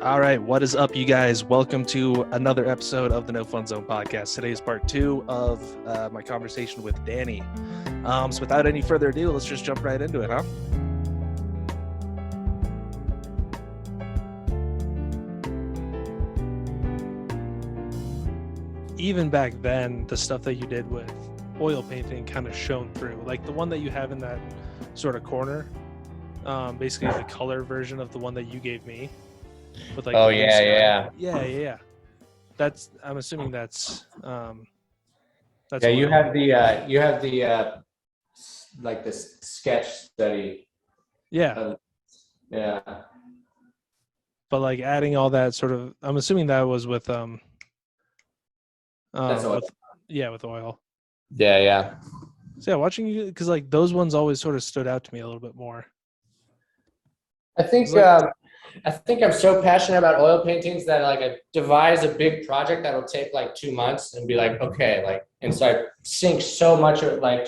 All right, what is up, you guys? Welcome to another episode of the No Fun Zone podcast. Today is part 2 of my conversation with Danny. So without any further ado, let's just jump right into it, huh? Even back then, the stuff that you did with oil painting kind of shone through. Like the one that you have in that sort of corner, basically the color version of the one that you gave me. With like yeah. That's I'm assuming that's you have the like this sketch study. Yeah. Yeah. But like adding all that sort of, I'm assuming that was with That's oil. with oil. Yeah. So yeah, watching you, because like those ones always sort of stood out to me a little bit more. I think I'm so passionate about oil paintings that like I devise a big project that'll take like 2 months and be like, okay, like, and so I sink so much of my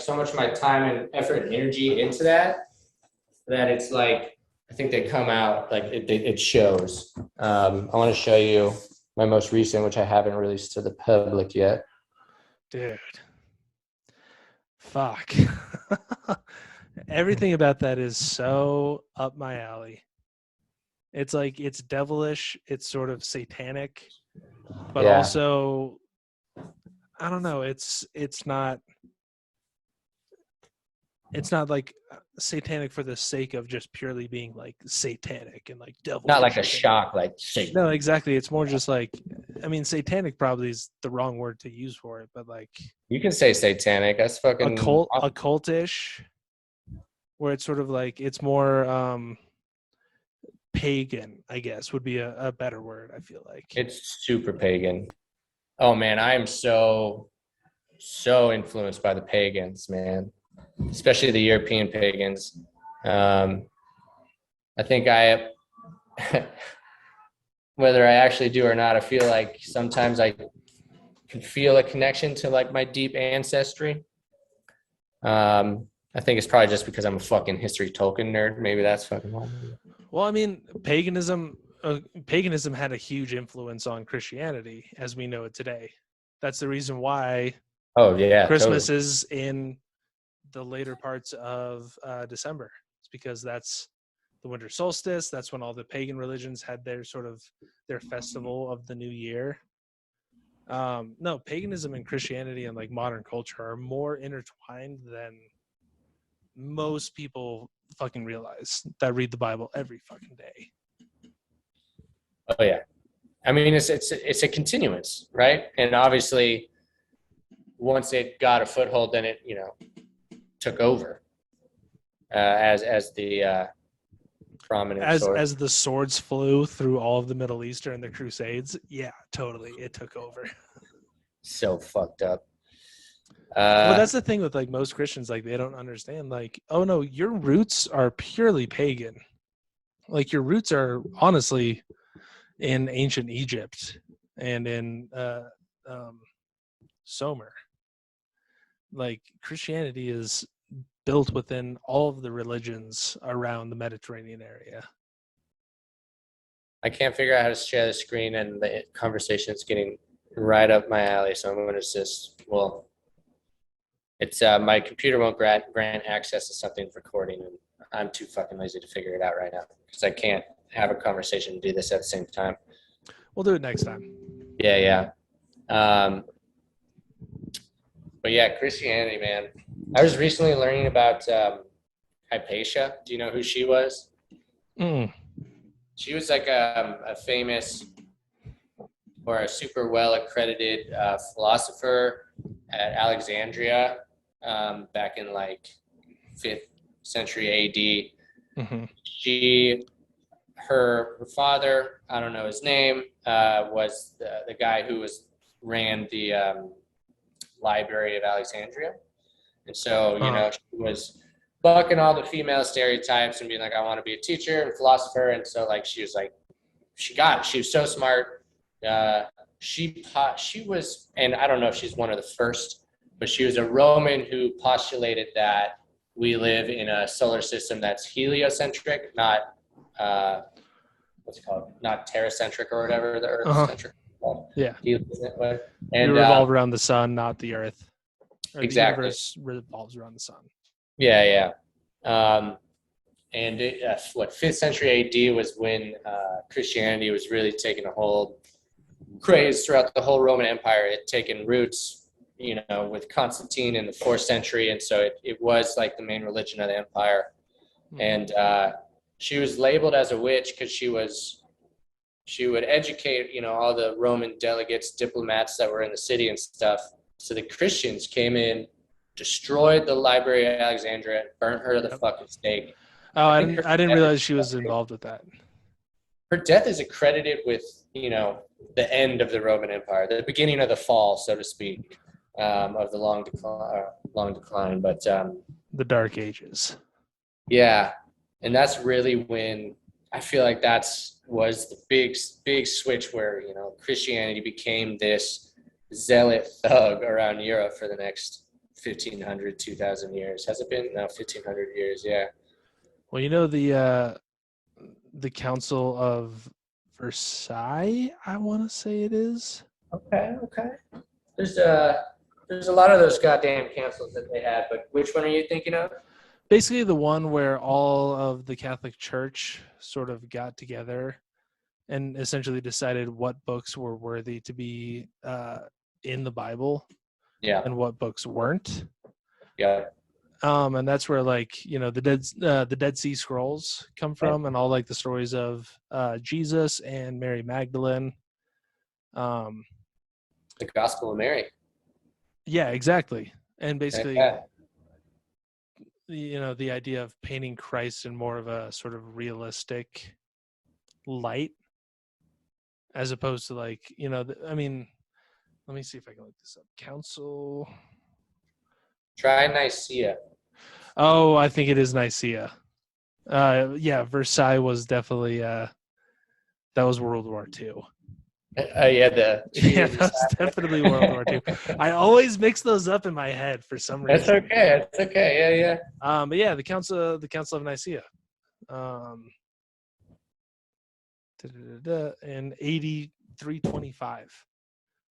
time and effort and energy into that it's like, I think they come out like it shows. I want to show you my most recent, which I haven't released to the public yet. Dude. Fuck. Everything about that is so up my alley. It's like, it's devilish, it's sort of satanic, but also, I don't know, it's not like satanic for the sake of just purely being like satanic and like devil. Not like a shock, like Satan. No, exactly. It's more just like, I mean, satanic probably is the wrong word to use for it, but like, you can say satanic. That's fucking occultish, where it's sort of like, it's more pagan, I guess, would be a better word. I feel like it's super pagan. Oh man, I am so influenced by the pagans, man, especially the European pagans. I think whether I actually do or not, I feel like sometimes I can feel a connection to like my deep ancestry. I think it's probably just because I'm a fucking history Tolkien nerd. Maybe that's fucking wrong. Well, I mean, paganism had a huge influence on Christianity as we know it today. That's the reason why Christmas is in the later parts of December. It's because that's the winter solstice. That's when all the pagan religions had their festival of the new year. No, paganism and Christianity and like modern culture are more intertwined than most people fucking realize that read the Bible every fucking day. Oh yeah. I mean, it's a continuance, right? And obviously once it got a foothold, then it, took over as the prominent as the swords flew through all of the Middle East during the Crusades. Yeah, totally. It took over. So fucked up. Well, that's the thing with like most Christians, like they don't understand, like, oh no, your roots are purely pagan. Like your roots are honestly in ancient Egypt and in Sumer. Like Christianity is built within all of the religions around the Mediterranean area. I can't figure out how to share the screen, and the conversation is getting right up my alley, so I'm going to it's my computer won't grant access to something recording, and I'm too fucking lazy to figure it out right now because I can't have a conversation and do this at the same time. We'll do it next time. Yeah. But yeah, Christianity, man. I was recently learning about Hypatia. Do you know who she was? She was like a famous or a super well accredited philosopher at Alexandria back in like 5th century AD. Mm-hmm. Her father, I don't know his name, was the guy who ran the Library of Alexandria. And so, she was bucking all the female stereotypes and being like, I want to be a teacher and philosopher. And so like, she got it. She was so smart. She was, and I don't know if she's one of the first, but she was a Roman who postulated that we live in a solar system that's heliocentric, not what's it called? Not Terra-centric or whatever, the Earth-centric. Yeah. And we revolve around the sun, not the Earth. Or exactly. The universe revolves around the sun. Yeah. And 5th century AD was when Christianity was really taking a hold, craze throughout the whole Roman Empire. It had taken roots, with Constantine in the 4th century, and so it was like the main religion of the empire. And she was labeled as a witch because she would educate, all the Roman delegates, diplomats that were in the city and stuff. So the Christians came in, destroyed the Library of Alexandria, and burnt her to the fucking stake. Oh, I didn't realize she was involved with that. Her death is accredited with, the end of the Roman Empire, the beginning of the fall, so to speak, of the long decline. But the Dark Ages. Yeah, and that's really when I feel like was the big switch where Christianity became this zealot thug around Europe for the next 1,500, 2,000 years. Has it been? No, 1,500 years. Yeah. Well, the Council of Versailles, I want to say it is. Okay. There's a lot of those goddamn councils that they had, but which one are you thinking of? Basically the one where all of the Catholic Church sort of got together and essentially decided what books were worthy to be in the Bible, and what books weren't. Yeah. And that's where the Dead Sea Scrolls come from, and all like the stories of Jesus and Mary Magdalene. The Gospel of Mary. Yeah, exactly. And basically, the idea of painting Christ in more of a sort of realistic light, as opposed to let me see if I can look this up. Council. Try Nicaea. Oh, I think it is Nicaea. Versailles was definitely that was World War II. That was definitely World War II. I always mix those up in my head for some reason. That's okay. Yeah. But yeah, the Council of Nicaea. In 8325.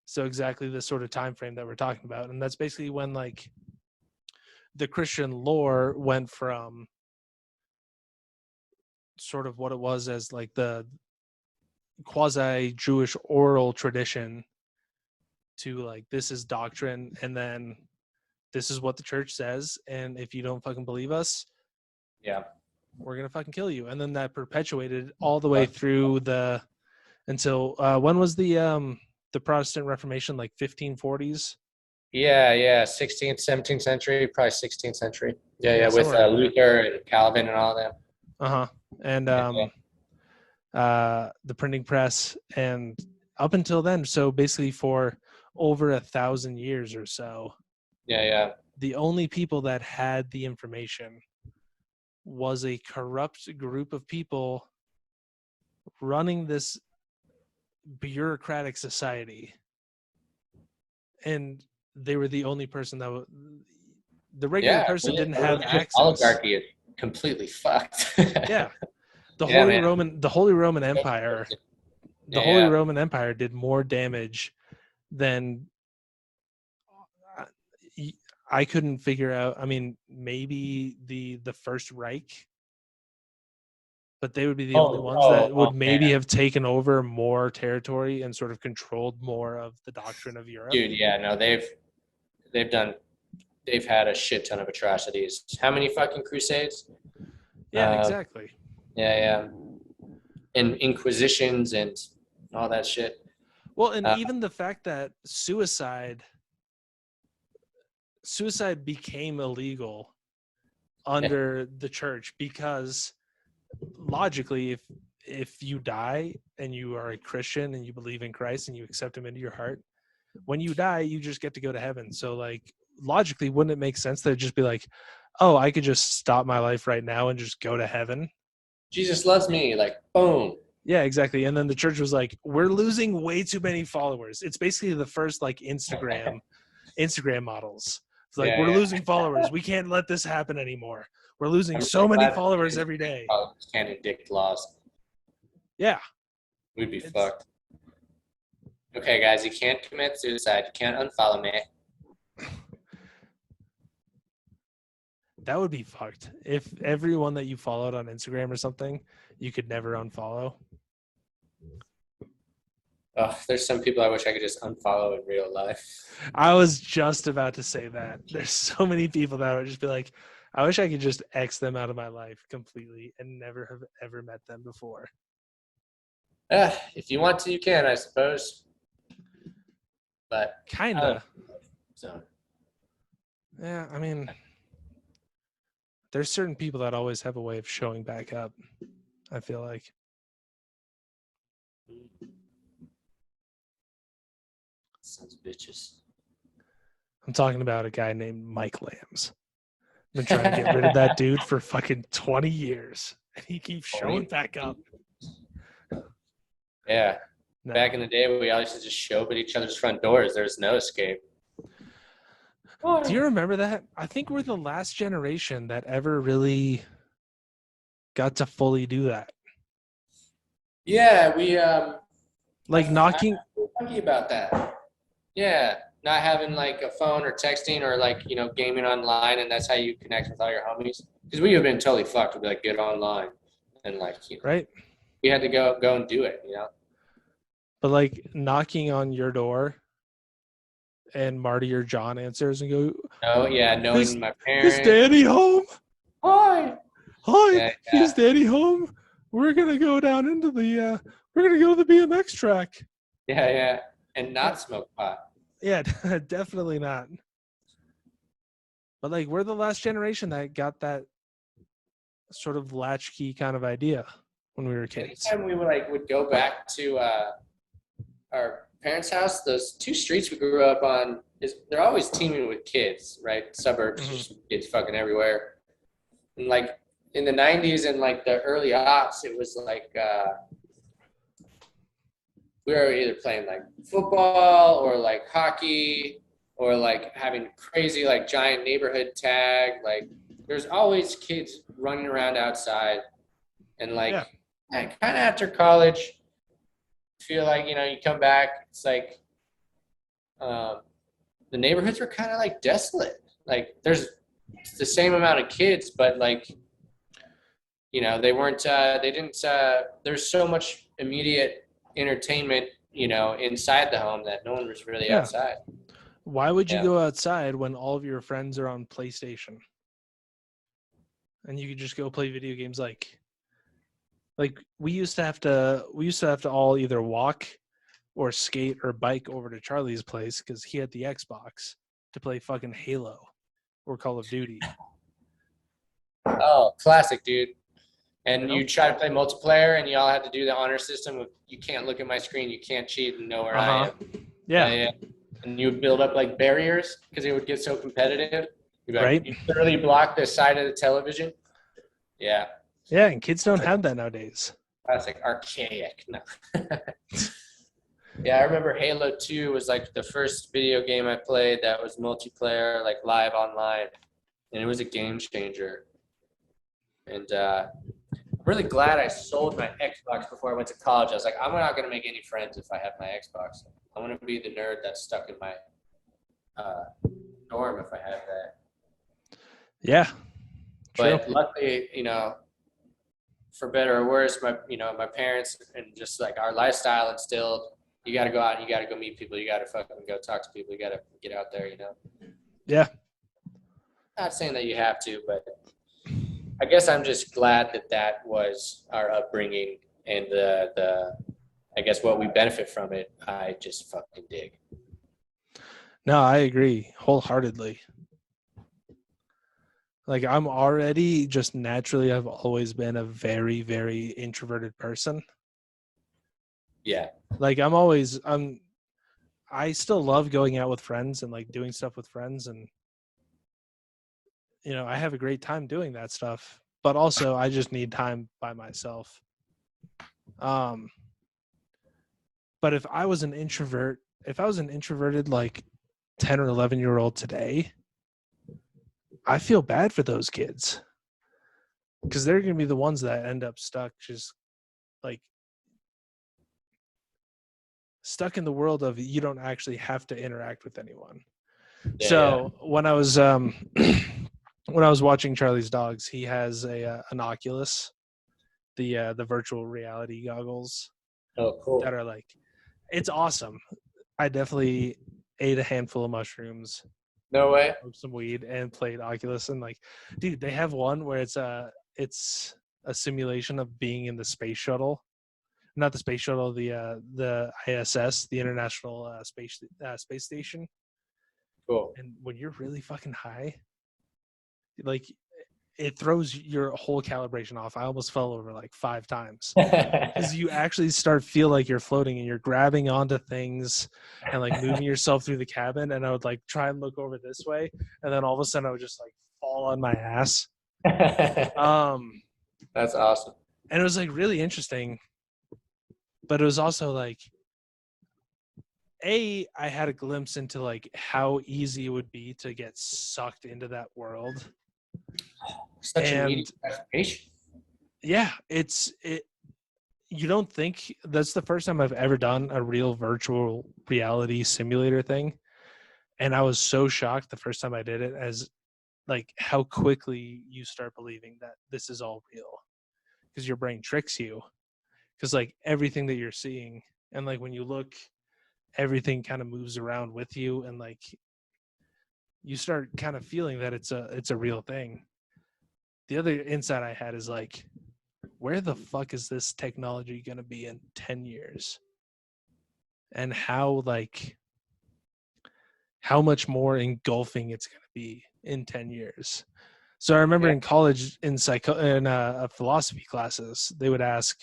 So exactly the sort of time frame that we're talking about, and that's basically when the Christian lore went from sort of what it was as the quasi-Jewish oral tradition to this is doctrine, and then this is what the church says, and if you don't fucking believe us, we're gonna fucking kill you. And then that perpetuated all the way through until when was the Protestant Reformation, 1540s? Yeah, 16th, 17th century, probably 16th century. Yeah, with Luther and Calvin and all that. And the printing press, and up until then, so basically for over 1,000 years or so, the only people that had the information was a corrupt group of people running this bureaucratic society, and they were the only person that the regular person didn't have access. Oligarchy is completely fucked. The Holy Roman Empire. The Holy Roman Empire did more damage than I couldn't figure out. I mean, maybe the First Reich, but they would be the only ones that would maybe have taken over more territory and sort of controlled more of the doctrine of Europe. Dude, no, they've had a shit ton of atrocities. How many fucking crusades? Yeah, exactly. Yeah. And inquisitions and all that shit. Well, and even the fact that suicide became illegal under the church, because logically, if you die and you are a Christian and you believe in Christ and you accept him into your heart, when you die, you just get to go to heaven. So logically, wouldn't it make sense that it'd just be oh, I could just stop my life right now and just go to heaven? Jesus loves me, boom. Yeah, exactly. And then the church was we're losing way too many followers. It's basically the first Instagram models. It's we're losing followers. We can't let this happen anymore. We're losing so many followers every day. Can't addict laws. Yeah. We'd be fucked. Okay, guys, you can't commit suicide. You can't unfollow me. That would be fucked. If everyone that you followed on Instagram or something, you could never unfollow. Oh, there's some people I wish I could just unfollow in real life. I was just about to say that. There's so many people that would just be like, I wish I could just X them out of my life completely and never have ever met them before. If you want to, you can, I suppose. But kinda. So yeah, I mean, there's certain people that always have a way of showing back up, I feel like. Sons of bitches. I'm talking about a guy named Mike Lambs. I've been trying to get rid of that dude for fucking 20 years, and he keeps showing back up. Yeah. No. Back in the day, we always used to just show up at each other's front doors. There's no escape. Do you remember that? I think we're the last generation that ever really got to fully do that. Yeah, we like knocking. I'm lucky about that. Yeah, not having like a phone or texting or like gaming online, and that's how you connect with all your homies. Because we have been totally fucked. We'd be like, get online, and like right. We had to go and do it, But like knocking on your door, and Marty or John answers and go, "Oh yeah, knowing my parents. Is Danny home? Hi, yeah. Is Danny home? We're gonna go down into the. We're gonna go to the BMX track. Yeah, and not smoke pot. Yeah, definitely not. But like, we're the last generation that got that sort of latchkey kind of idea when we were kids. Anytime we would go back to our parents' house, those two streets we grew up on they're always teeming with kids, right? Suburbs, just kids fucking everywhere. And like in the 90s and like the early aughts, it was like we were either playing like football or like hockey or like having crazy like giant neighborhood tag. Like there's always kids running around outside, and like kind of after college, feel like you come back, it's like the neighborhoods were kind of like desolate. Like there's the same amount of kids, but like they weren't they didn't there's so much immediate entertainment inside the home that no one was really outside. Why would you go outside when all of your friends are on PlayStation and you could just go play video games? Like we used to have to all either walk or skate or bike over to Charlie's place because he had the Xbox to play fucking Halo or Call of Duty. Oh, classic, dude. And you try to play multiplayer, and you all had to do the honor system of you can't look at my screen, you can't cheat and know where I am. Yeah. And you would build up like barriers because it would get so competitive. Right. You literally block the side of the television. Yeah. Yeah, and kids don't have that nowadays. Classic, archaic. No. Yeah, I remember Halo 2 was like the first video game I played that was multiplayer, like live online, and it was a game changer. And I'm really glad I sold my Xbox before I went to college. I was like, I'm not going to make any friends if I have my Xbox. I want to be the nerd that's stuck in my dorm if I have that. Yeah. But luckily, for better or worse, my parents and just like our lifestyle instilled, you got to go out and you got to go meet people. You got to fucking go talk to people. You got to get out there, Yeah. Not saying that you have to, but I guess I'm just glad that was our upbringing and the I guess what we benefit from it. I just fucking dig. No, I agree wholeheartedly. Like I'm already just naturally, I've always been a very, very introverted person. Yeah. Like I still love going out with friends and like doing stuff with friends. And, I have a great time doing that stuff, but also I just need time by myself. But if I was an introverted like 10 or 11-year-old today, I feel bad for those kids because they're going to be the ones that end up stuck just like stuck in the world of you don't actually have to interact with anyone. Yeah, so when I was when I was watching Charlie's Dogs, he has an Oculus, the virtual reality goggles. Oh, cool. That are like, it's awesome. I definitely ate a handful of mushrooms. No way. Smoked some weed and played Oculus, and like, dude, they have one where it's a simulation of being in the space shuttle. Not the space shuttle, the ISS, the International Space Station. Cool. And when you're really fucking high, like, it throws your whole calibration off. I almost fell over like 5 times because you actually start feel like you're floating and you're grabbing onto things and like moving yourself through the cabin. And I would like try and look over this way, and then all of a sudden I would just like fall on my ass. That's awesome. And it was like really interesting, but it was also like, I had a glimpse into like how easy it would be to get sucked into that world. Such immediate gratification. Yeah, you don't think that's the first time I've ever done a real virtual reality simulator thing. And I was so shocked the first time I did it, as like how quickly you start believing that this is all real, because your brain tricks you, because like everything that you're seeing, and like when you look, everything kind of moves around with you, and like you start kind of feeling that it's a real thing. The other insight I had is like, where the fuck is this technology going to be in 10 years? And how much more engulfing it's going to be in 10 years. So I remember in college, in philosophy classes, they would ask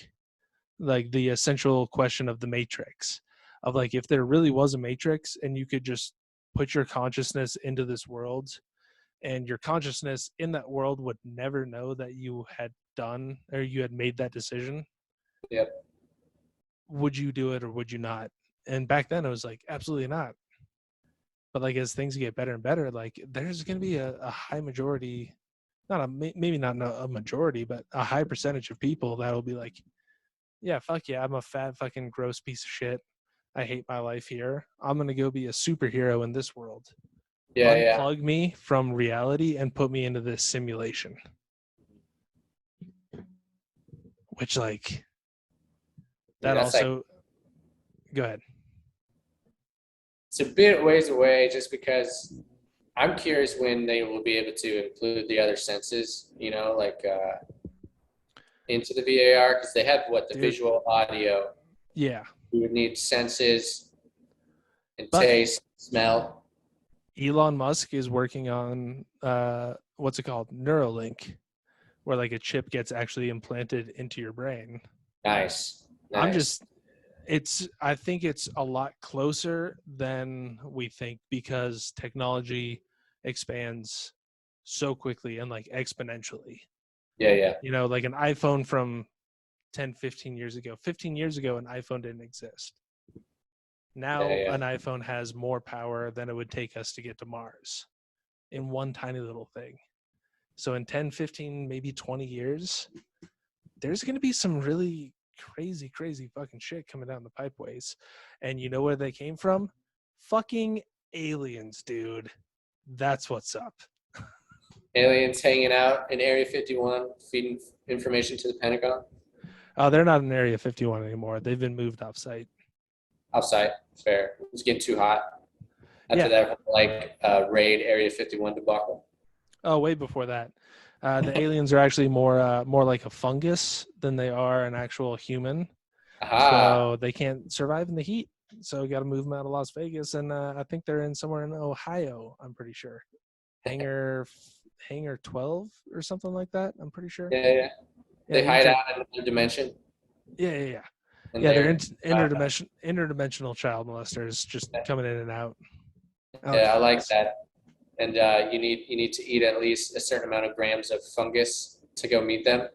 like the essential question of the matrix, of like, if there really was a matrix and you could just put your consciousness into this world, and your consciousness in that world would never know that you had done or you had made that decision. Yep. Would you do it or would you not? And back then it was like, absolutely not. But like, as things get better and better, like there's going to be a high majority, maybe not a majority, but a high percentage of people that will be like, yeah, fuck yeah, I'm a fat fucking gross piece of shit. I hate my life here. I'm going to go be a superhero in this world. Unplug me from reality and put me into this simulation. Which, like, that also, like, go ahead. It's a bit ways away, just because I'm curious when they will be able to include the other senses, you know, like into the VAR, because they have visual, audio. Yeah. We would need senses and taste, smell. Elon Musk is working on what's it called? Neurolink, where like a chip gets actually implanted into your brain. Nice. I think it's a lot closer than we think, because technology expands so quickly and like exponentially. Yeah. You know, like an iPhone from 10, 15 years ago. 15 years ago, an iPhone didn't exist. Now an iPhone has more power than it would take us to get to Mars in one tiny little thing. So in 10, 15, maybe 20 years, there's going to be some really crazy fucking shit coming down the pipeways. And you know where they came from? Fucking aliens, dude. That's what's up. Aliens hanging out in Area 51, feeding information to the Pentagon. Oh, they're not in Area 51 anymore. They've been moved off-site. Off-site, fair. It's getting too hot after that, like raid Area 51 debacle. Oh, way before that. The aliens are actually more like a fungus than they are an actual human. So they can't survive in the heat. So we got to move them out of Las Vegas, and I think they're in somewhere in Ohio. I'm pretty sure. Hangar 12 or something like that. I'm pretty sure. Yeah. They hide out in another dimension. Yeah. They're interdimensional child molesters, just coming in and out. Yeah, I like that. And you need to eat at least a certain amount of grams of fungus to go meet them.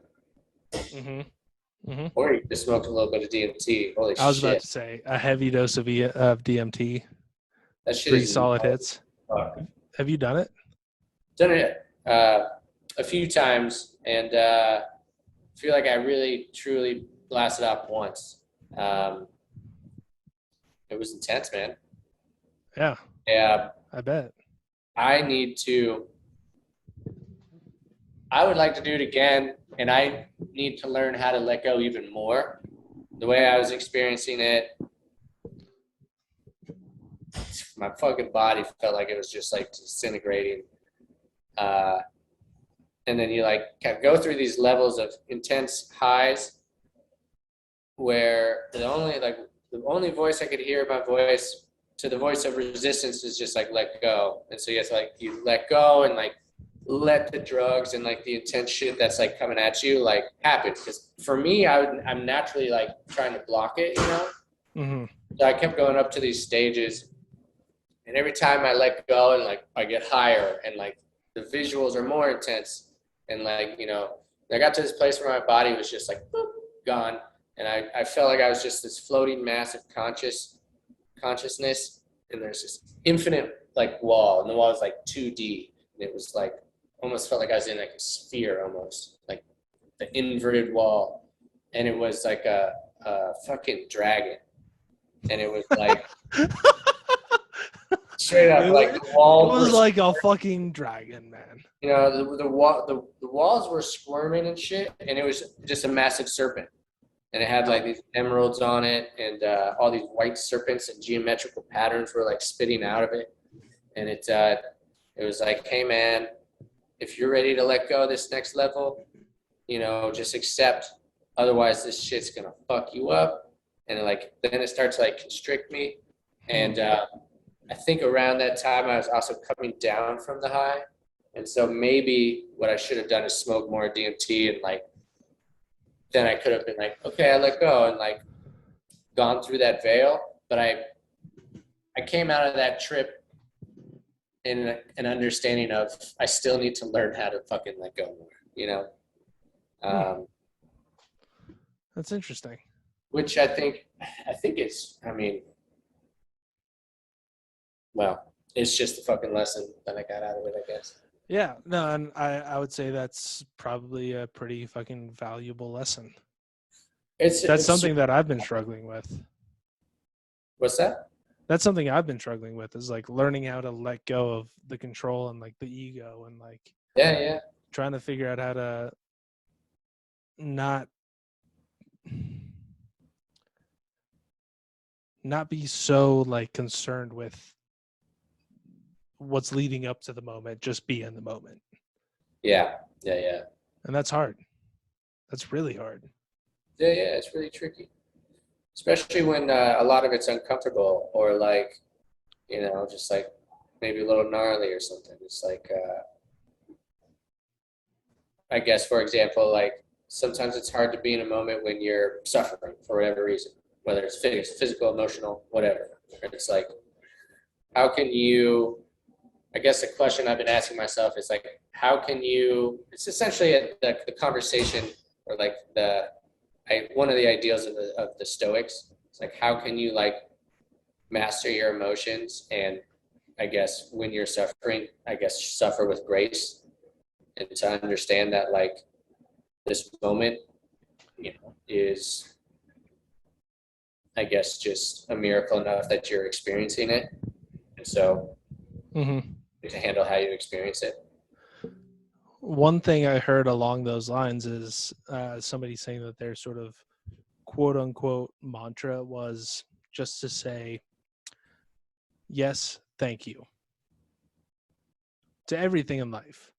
Mm-hmm. Or you just smoke a little bit of DMT. Holy shit! I was about to say a heavy dose of DMT. That shit 3 solid hits. Have you done it? Done it a few times, and feel like I really truly blasted off once. It It was intense, man. Yeah. Yeah. I bet. I would like to do it again, and I need to learn how to let go even more. The way I was experiencing it, my fucking body felt like it was just like disintegrating. And then you like kind of go through these levels of intense highs where the only voice I could hear my voice to the voice of resistance is just like let go. And so you have to you let go and like let the drugs and like the intense shit that's like coming at you like happen. Because for me, I'm naturally like trying to block it, you know. Mm-hmm. So I kept going up to these stages, and every time I let go and like I get higher and like the visuals are more intense, and like, you know, I got to this place where my body was just like boop, gone, and I felt like I was just this floating mass of consciousness, and there's this infinite like wall, and the wall was like 2D, and it was like almost felt like I was in like a sphere, almost like the inverted wall, and it was like a fucking dragon, and it was like straight up like the walls. It was like a fucking dragon, man. You know, the walls were squirming and shit, and it was just a massive serpent, and it had like these emeralds on it, and all these white serpents and geometrical patterns were like spitting out of it, and it was like, hey man, if you're ready to let go of this next level, you know, just accept, otherwise this shit's gonna fuck you up, and then it starts to like constrict me, and I think around that time I was also coming down from the high. And so maybe what I should have done is smoke more DMT, and like, then I could have been like, okay, I let go, and like gone through that veil. But I came out of that trip in an understanding of I still need to learn how to fucking let go more, you know? That's interesting. Which I think it's, I mean, well, it's just a fucking lesson that I got out of it, I guess. Yeah, no, and I would say that's probably a pretty fucking valuable lesson. That's something that I've been struggling with. What's that? That's something I've been struggling with, is like learning how to let go of the control and like the ego, and like trying to figure out how to not be so like concerned with what's leading up to the moment, just be in the moment. Yeah. And that's hard. That's really hard. Yeah, it's really tricky, especially when a lot of it's uncomfortable, or like, you know, just like maybe a little gnarly or something. It's like, I guess, for example, like sometimes it's hard to be in a moment when you're suffering for whatever reason, whether it's physical, emotional, whatever. It's like, how can you, I guess the question I've been asking myself is like, how can you, it's essentially the conversation, or like one of the ideals of the Stoics. It's like, how can you like master your emotions, and I guess when you're suffering, I guess suffer with grace, and to understand that like this moment, you know, is, I guess, just a miracle enough that you're experiencing it, and so to handle how you experience it. One thing I heard along those lines is somebody saying that their sort of quote unquote mantra was just to say, yes, thank you to everything in life.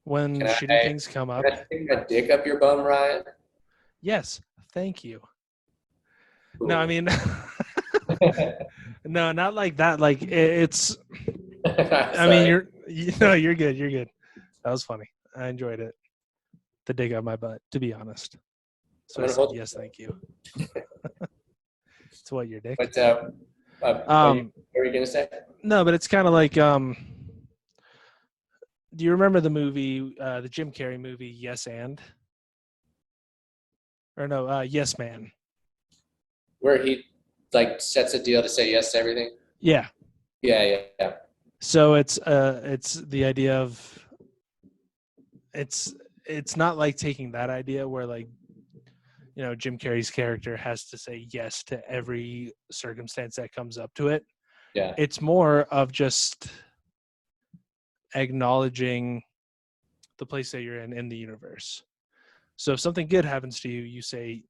When shitty things come up. Can I stick my dick up your bum, Ryan? Yes, thank you. Ooh. No, I mean, no, not like that. Like it's, I mean, you're good. You're good. That was funny. I enjoyed it. The dig up my butt, to be honest. So I said, yes, thank you. It's what, your dick? What were you going to say? No, but it's kind of like, do you remember the movie, the Jim Carrey movie, Yes and? Or no, Yes Man. Where he like sets a deal to say yes to everything? Yeah. Yeah. So it's the idea of, it's not like taking that idea where like Jim Carrey's character has to say yes to every circumstance that comes up to it. Yeah. It's more of just acknowledging the place that you're in the universe. So if something good happens to you, you say,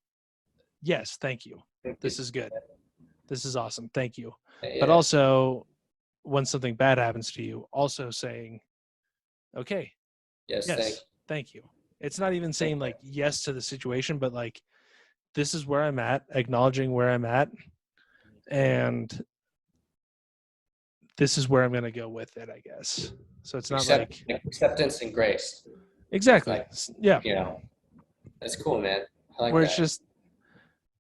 yes, thank you. This is good. This is awesome. Thank you. Yeah. But also when something bad happens to you, also saying, okay, yes, thank you. It's not even saying like yes to the situation, but like, this is where I'm at, acknowledging where I'm at, and this is where I'm going to go with it, I guess. So it's not like acceptance and grace. Exactly. Like, yeah. That's cool, man. I like where that. It's just,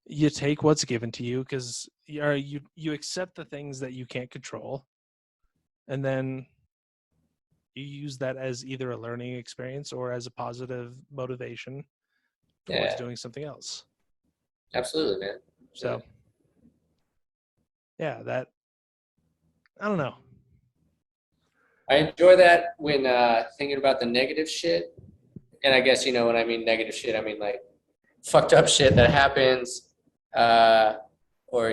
you take what's given to you because you accept the things that you can't control, and then you use that as either a learning experience or as a positive motivation towards doing something else. Absolutely, man. So, that, I don't know. I enjoy that when thinking about the negative shit. And I guess, when I mean negative shit, I mean like fucked up shit that happens, or,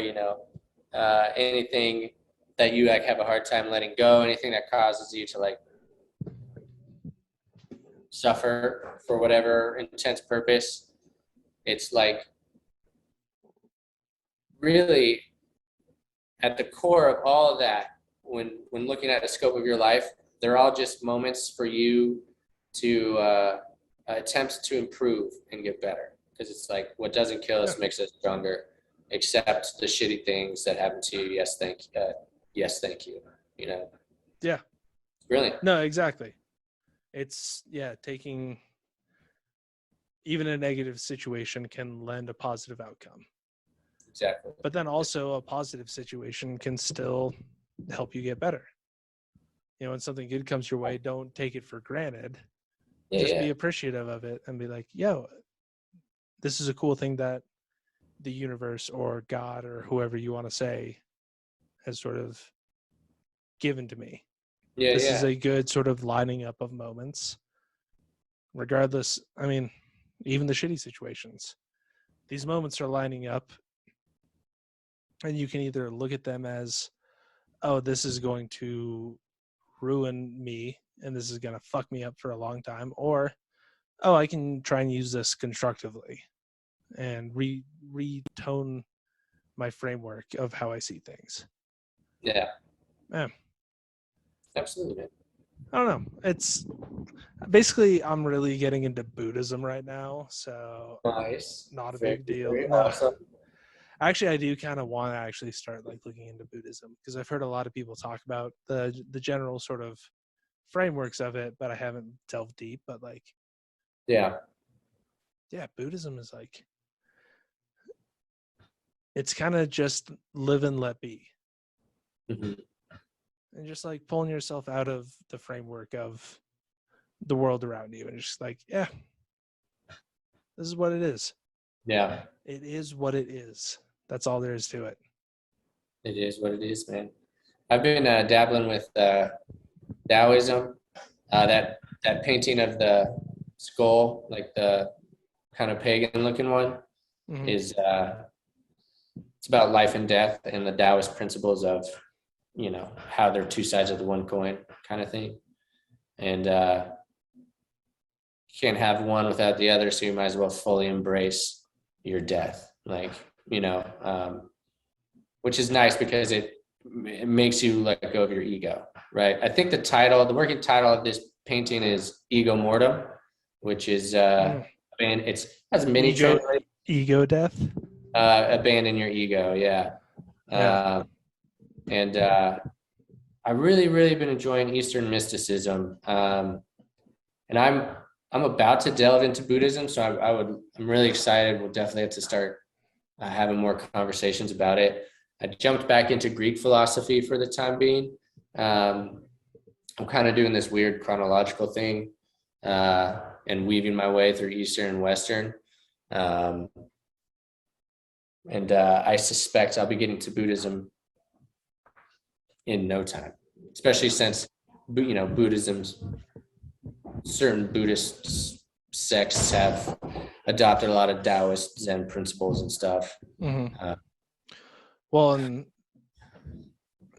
anything that you like have a hard time letting go, anything that causes you to like suffer for whatever intense purpose. It's like really at the core of all of that, when looking at the scope of your life, they're all just moments for you to attempt to improve and get better. Because it's like what doesn't kill us makes us stronger. Accept the shitty things that happen to you. Yes, thank you. Yeah. Brilliant. No, exactly. It's taking even a negative situation can lend a positive outcome. Exactly. But then also a positive situation can still help you get better. When something good comes your way, don't take it for granted. Just be appreciative of it and be like, yo, this is a cool thing that the universe or God or whoever you want to say has sort of given to me. This is a good sort of lining up of moments. Regardless, I mean, even the shitty situations. These moments are lining up, and you can either look at them as, oh, this is going to ruin me and this is going to fuck me up for a long time, or, oh, I can try and use this constructively and retone my framework of how I see things. Yeah. Yeah. Absolutely. I don't know. It's basically, I'm really getting into Buddhism right now, so nice. Not a big deal. No. Awesome. Actually, I do kind of want to actually start like looking into Buddhism because I've heard a lot of people talk about the general sort of frameworks of it, but I haven't delved deep. But like, yeah, Buddhism is like, it's kind of just live and let be. Mm-hmm. And just like pulling yourself out of the framework of the world around you and just like, this is what it is. Yeah. It is what it is. That's all there is to it. It is what it is, man. I've been dabbling with Taoism. That painting of the skull, like the kind of pagan looking one, is it's about life and death and the Taoist principles of, how they're two sides of the one coin kind of thing. And you can't have one without the other, so you might as well fully embrace your death. Like, which is nice because it makes you let go of your ego, right? I think the working title of this painting is Ego Mortem, which is it has many translations. Ego death? Abandon your ego, yeah. And I've really, really been enjoying Eastern mysticism. And I'm about to delve into Buddhism, so I'm really excited. We'll definitely have to start having more conversations about it. I jumped back into Greek philosophy for the time being. I'm kind of doing this weird chronological thing and weaving my way through Eastern and Western. And I suspect I'll be getting to Buddhism in no time, especially since, Buddhism's certain Buddhist sects have adopted a lot of Taoist Zen principles and stuff. Mm-hmm. Well, and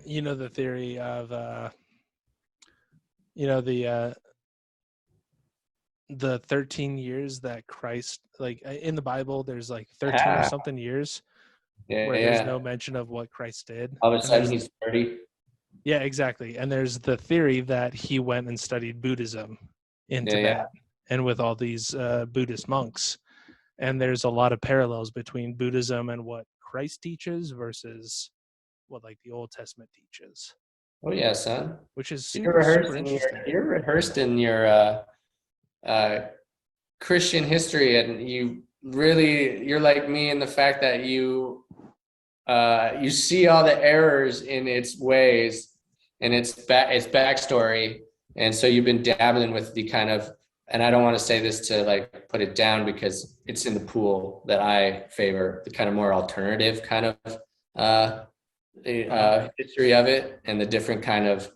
you know the theory of the 13 years that Christ, like in the Bible, there's like 13 or something years where there's no mention of what Christ did. All of a sudden he's 30. Yeah, exactly. And there's the theory that he went and studied Buddhism in Tibet and with all these Buddhist monks. And there's a lot of parallels between Buddhism and what Christ teaches versus what like the Old Testament teaches. Oh yeah, son. Which is super interesting. You're rehearsed in your Christian history, and you're like me in the fact that you see all the errors in its ways and its backstory, and so you've been dabbling with the kind of, and I don't want to say this to like put it down because it's in the pool that I favor, the kind of more alternative kind of history of it, and the different kind of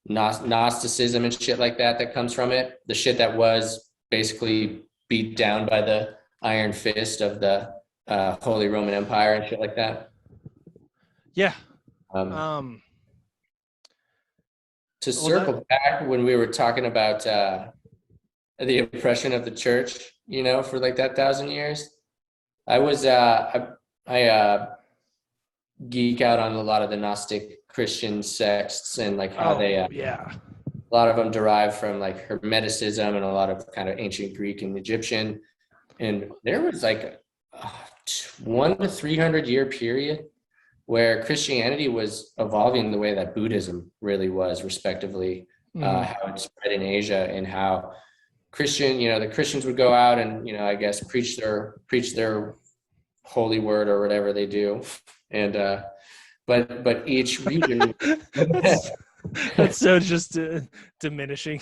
Gnosticism and shit like that comes from it. The shit that was basically beat down by the iron fist of the Holy Roman Empire and shit like that. Yeah. To circle back when we were talking about the oppression of the church, you know, for like that 1,000 years, I geek out on a lot of the Gnostic Christian sects and like how a lot of them derive from like Hermeticism and a lot of kind of ancient Greek and Egyptian. And there was like a 100 to 300 year period where Christianity was evolving the way that Buddhism really was, respectively, how it spread in Asia, and how the Christians would go out and, I guess preach their holy word or whatever they do. And but each region that's so just diminishing.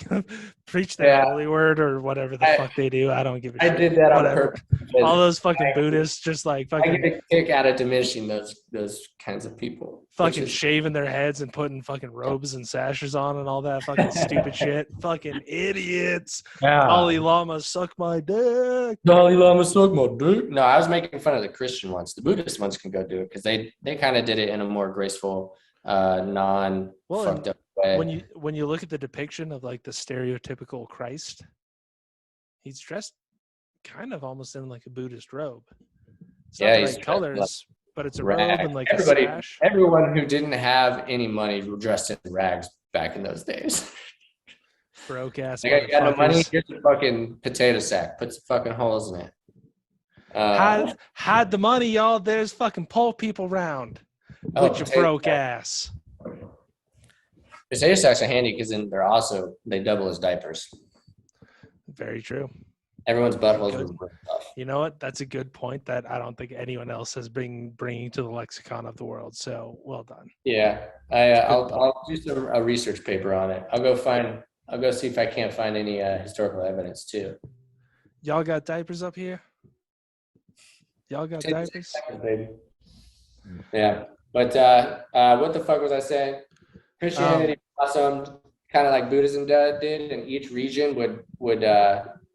Preach the holy word or whatever the fuck they do. I don't give a shit. I did that on purpose. All those fucking Buddhists just like fucking I get a kick out of diminishing those kinds of people. Fucking shaving their heads and putting fucking robes and sashes on and all that fucking stupid shit. Fucking idiots. Dalai Lama suck my dick. Dalai Lama suck my dick. No, I was making fun of the Christian ones. The Buddhist ones can go do it because they kind of did it in a more graceful, non-fucked up way. When you look at the depiction of like the stereotypical Christ, he's dressed kind of almost in like a Buddhist robe. It's not the right colors, but it's a robe and like a sash. Everyone who didn't have any money dressed in rags back in those days. Broke ass. I got no money. Here's a fucking potato sack. Put some fucking holes in it. Hide the money, y'all. There's fucking poor people around. With your broke ass. Potato sacks are handy because then they double as diapers. Very true. Everyone's buttholes were ripped off. You know what? That's a good point that I don't think anyone else has been bringing to the lexicon of the world. So well done. Yeah, I'll do a research paper on it. I'll go see if I can't find any historical evidence too. Y'all got diapers up here? Y'all got diapers? Baby. Yeah, but what the fuck was I saying? Christianity blossomed kind of like Buddhism did, and each region would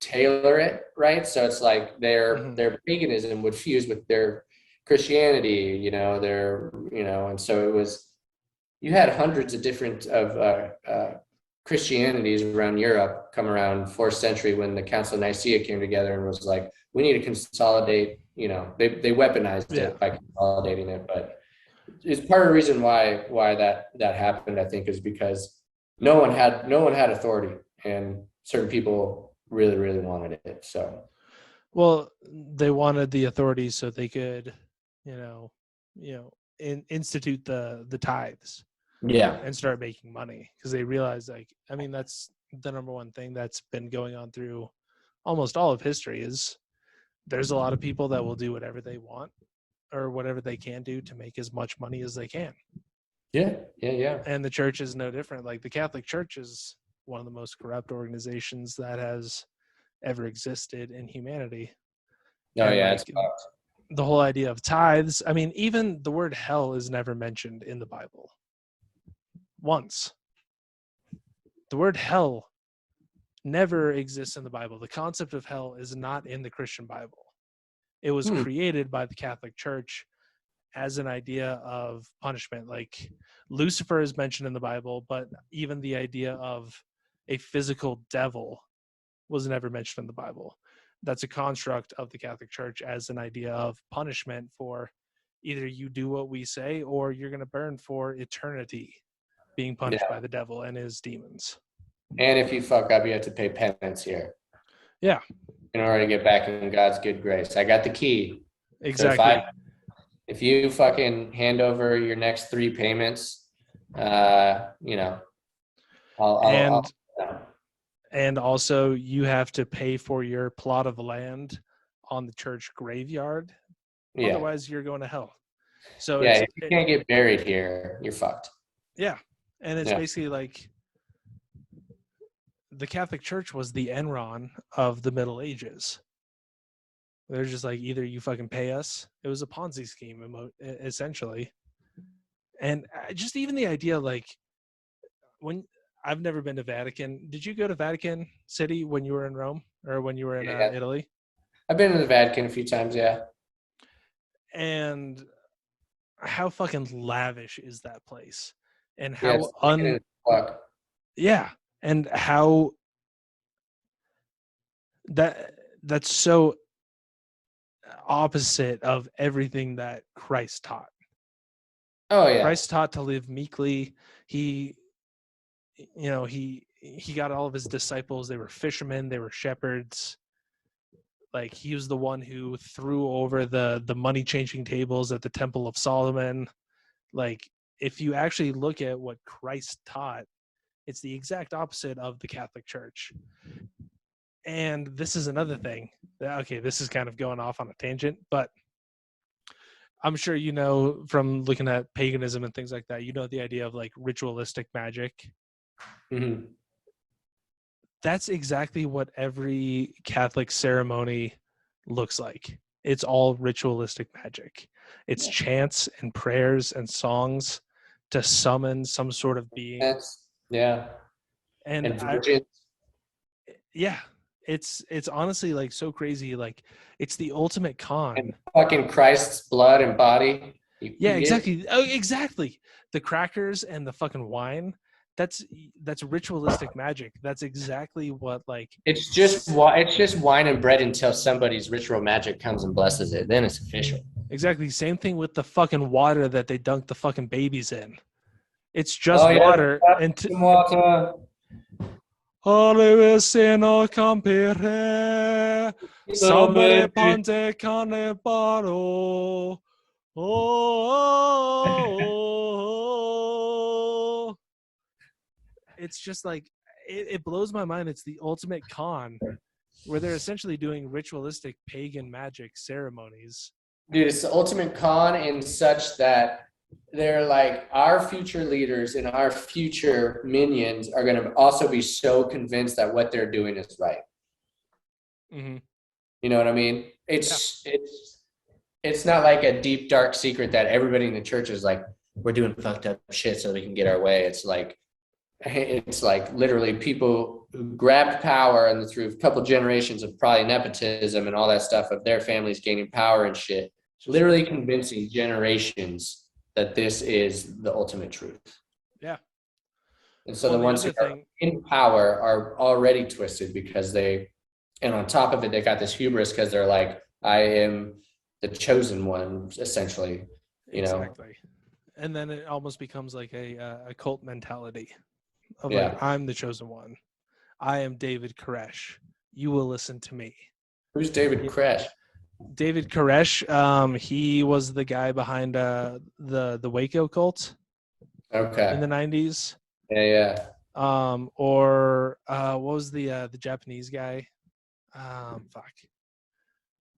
tailor it, right? So it's like their paganism would fuse with their Christianity, and so it was, you had hundreds of different Christianities around Europe come around 4th century when the Council of Nicaea came together and was like, we need to consolidate, they weaponized it by consolidating it, but it's part of the reason why that happened, I think, is because no one had authority, and certain people really, really wanted it. So, well, they wanted the authority so they could, institute the tithes, and start making money, because they realized, that's the number one thing that's been going on through almost all of history is there's a lot of people that will do whatever they want or whatever they can do to make as much money as they can. Yeah. And the church is no different. Like the Catholic Church is one of the most corrupt organizations that has ever existed in humanity. It's the whole idea of tithes. Even the word hell is never mentioned in the Bible. Once. The word hell never exists in the Bible. The concept of hell is not in the Christian Bible. It was created by the Catholic Church as an idea of punishment. Like Lucifer is mentioned in the Bible, but even the idea of a physical devil was never mentioned in the Bible. That's a construct of the Catholic Church as an idea of punishment for either you do what we say or you're going to burn for eternity being punished by the devil and his demons. And if you fuck up, you have to pay penance here. Yeah. In order to get back in God's good grace. I got the key. Exactly. So if you fucking hand over your next 3 payments, you know, and also you have to pay for your plot of land on the church graveyard. Yeah. Otherwise you're going to hell. So if you can't get buried here, you're fucked. Yeah. And it's basically like the Catholic Church was the Enron of the Middle Ages. They're just like, either you fucking pay us. It was a Ponzi scheme, essentially. And just even the idea, like, when I've never been to Vatican. Did you go to Vatican City when you were in Rome or when you were in Italy? I've been to the Vatican a few times, yeah. And how fucking lavish is that place? And how and how that's so opposite of everything that Christ taught. Oh yeah. Christ taught to live meekly. He got all of his disciples. They were fishermen. They were shepherds. Like, he was the one who threw over the money changing tables at the Temple of Solomon. Like, if you actually look at what Christ taught, it's the exact opposite of the Catholic Church. And this is another thing. Okay, this is kind of going off on a tangent, but I'm sure you know from looking at paganism and things like that, you know the idea of like ritualistic magic. Mm-hmm. That's exactly what every Catholic ceremony looks like. It's all ritualistic magic. It's chants and prayers and songs to summon some sort of being. And it's honestly like so crazy. Like, it's the ultimate con. And fucking Christ's blood and body. Exactly. Oh, exactly. The crackers and the fucking wine. That's ritualistic magic. That's exactly what, like, it's just wine and bread until somebody's ritual magic comes and blesses it. Then it's official. Exactly. Same thing with the fucking water that they dunk the fucking babies in. It's just water. Water. Olivesino campere, sabere pante cane baro. Oh. It's just like, it blows my mind. It's the ultimate con where they're essentially doing ritualistic pagan magic ceremonies. Dude, it's the ultimate con in such that they're like, our future leaders and our future minions are going to also be so convinced that what they're doing is right. Mm-hmm. You know what I mean? It's not like a deep, dark secret that everybody in the church is like, we're doing fucked up shit so we can get our way. It's like literally people who grabbed power and through a couple generations of probably nepotism and all that stuff of their families gaining power and shit, literally convincing generations that this is the ultimate truth. Yeah. And so the ones who are in power are already twisted because and on top of it, they got this hubris because they're like, I am the chosen one, essentially, you know? And then it almost becomes like a cult mentality of like, I'm the chosen one. I am David Koresh. You will listen to me. Who's David Koresh? David Koresh, he was the guy behind the Waco cult. Okay. In the 90s. Yeah. Or what was the Japanese guy? Fuck.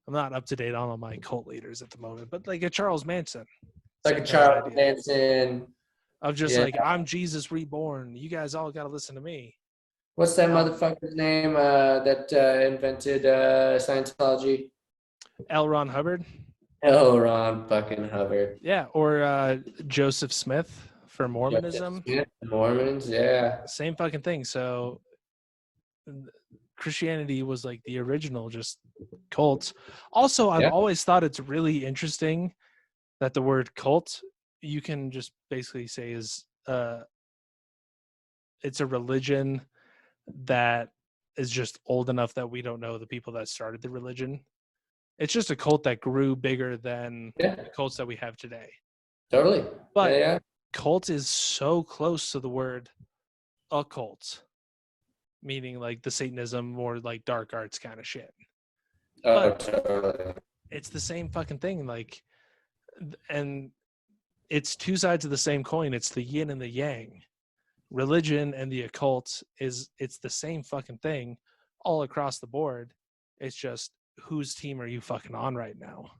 I'm not up to date on all my cult leaders at the moment, but like a Charles Manson. Like a Charles Manson. Of just like, I'm Jesus reborn. You guys all got to listen to me. What's that motherfucker's name that invented Scientology? L. Ron Hubbard. L. Ron fucking Hubbard. Yeah, or Joseph Smith for Mormonism. Mormons, yeah. Same fucking thing. So Christianity was like the original just cult. Also, I've always thought it's really interesting that the word cult, you can just basically say is it's a religion that is just old enough that we don't know the people that started the religion. It's just a cult that grew bigger than the cults that we have today. Totally. But cult is so close to the word occult, meaning like the Satanism or like dark arts kind of shit. But totally. It's the same fucking thing. Like, and it's two sides of the same coin. It's the yin and the yang. Religion and the occult it's the same fucking thing all across the board. It's just whose team are you fucking on right now?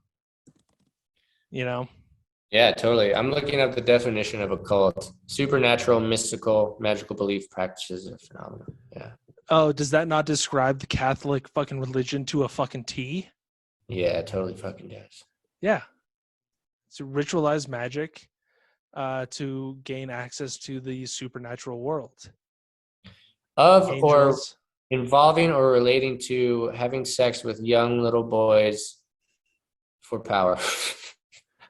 You know? Yeah, totally. I'm looking up the definition of a cult: supernatural, mystical, magical belief, practices, or phenomena. Yeah. Oh, does that not describe the Catholic fucking religion to a fucking T? Yeah, it totally fucking does. Yeah. It's ritualized magic to gain access to the supernatural world. Of Angels. Or involving or relating to having sex with young little boys for power.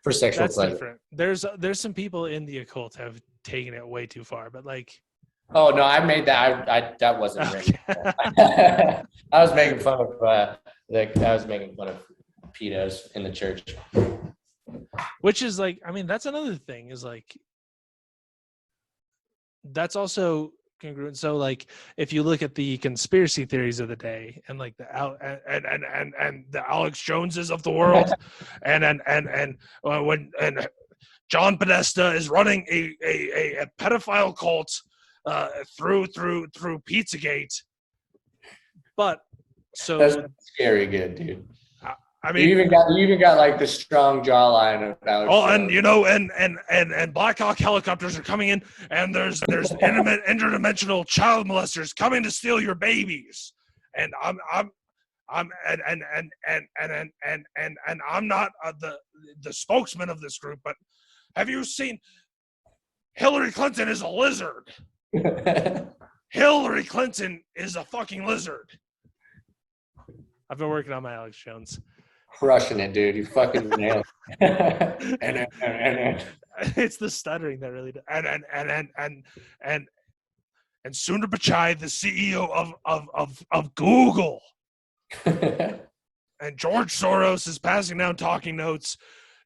For sexual pleasure. Different. There's some people in the occult have taken it way too far, but like. Oh no, I made that. I that wasn't okay. I was making fun of pedos in the church. Which is like, I mean, that's another thing. Is like, that's also congruent. So like, if you look at the conspiracy theories of the day, and like the Alex Joneses of the world, when John Podesta is running a pedophile cult through Pizzagate, but so that's scary good, dude. I mean, you even got like the strong jawline of Alex Jones. And you know, and Black Hawk helicopters are coming in, and there's interdimensional child molesters coming to steal your babies, and I'm not the spokesman of this group, but have you seen Hillary Clinton is a lizard? Hillary Clinton is a fucking lizard. I've been working on my Alex Jones. Crushing it, dude. You fucking nailed it. and it's the stuttering that really does. And Sundar Pichai, the CEO of Google. And George Soros is passing down talking notes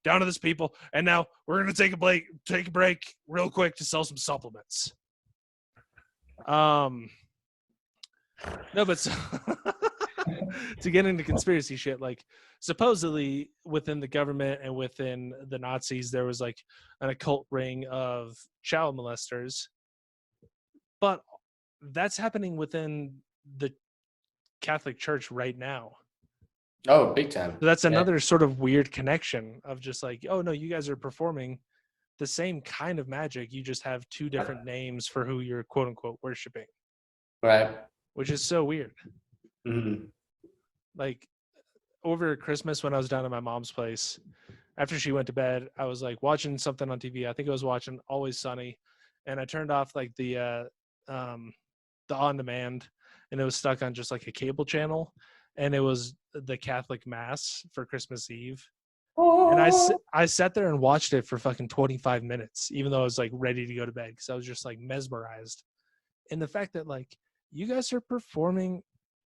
down to this people. And now we're going to take a break real quick to sell some supplements. No, but to get into conspiracy shit, like supposedly within the government and within the Nazis, there was like an occult ring of child molesters, but that's happening within the Catholic Church right now. Oh, big time. So that's another sort of weird connection of just like, oh no, you guys are performing the same kind of magic. You just have two different names for who you're quote unquote worshiping. Right. Which is so weird. Mm-hmm. Like over Christmas when I was down at my mom's place, after she went to bed, I was like watching something on TV. I think I was watching Always Sunny, and I turned off like the on demand, and it was stuck on just like a cable channel, and it was the Catholic Mass for Christmas Eve. And I sat there and watched it for fucking 25 minutes, even though I was like ready to go to bed because I was just like mesmerized. And the fact that like you guys are performing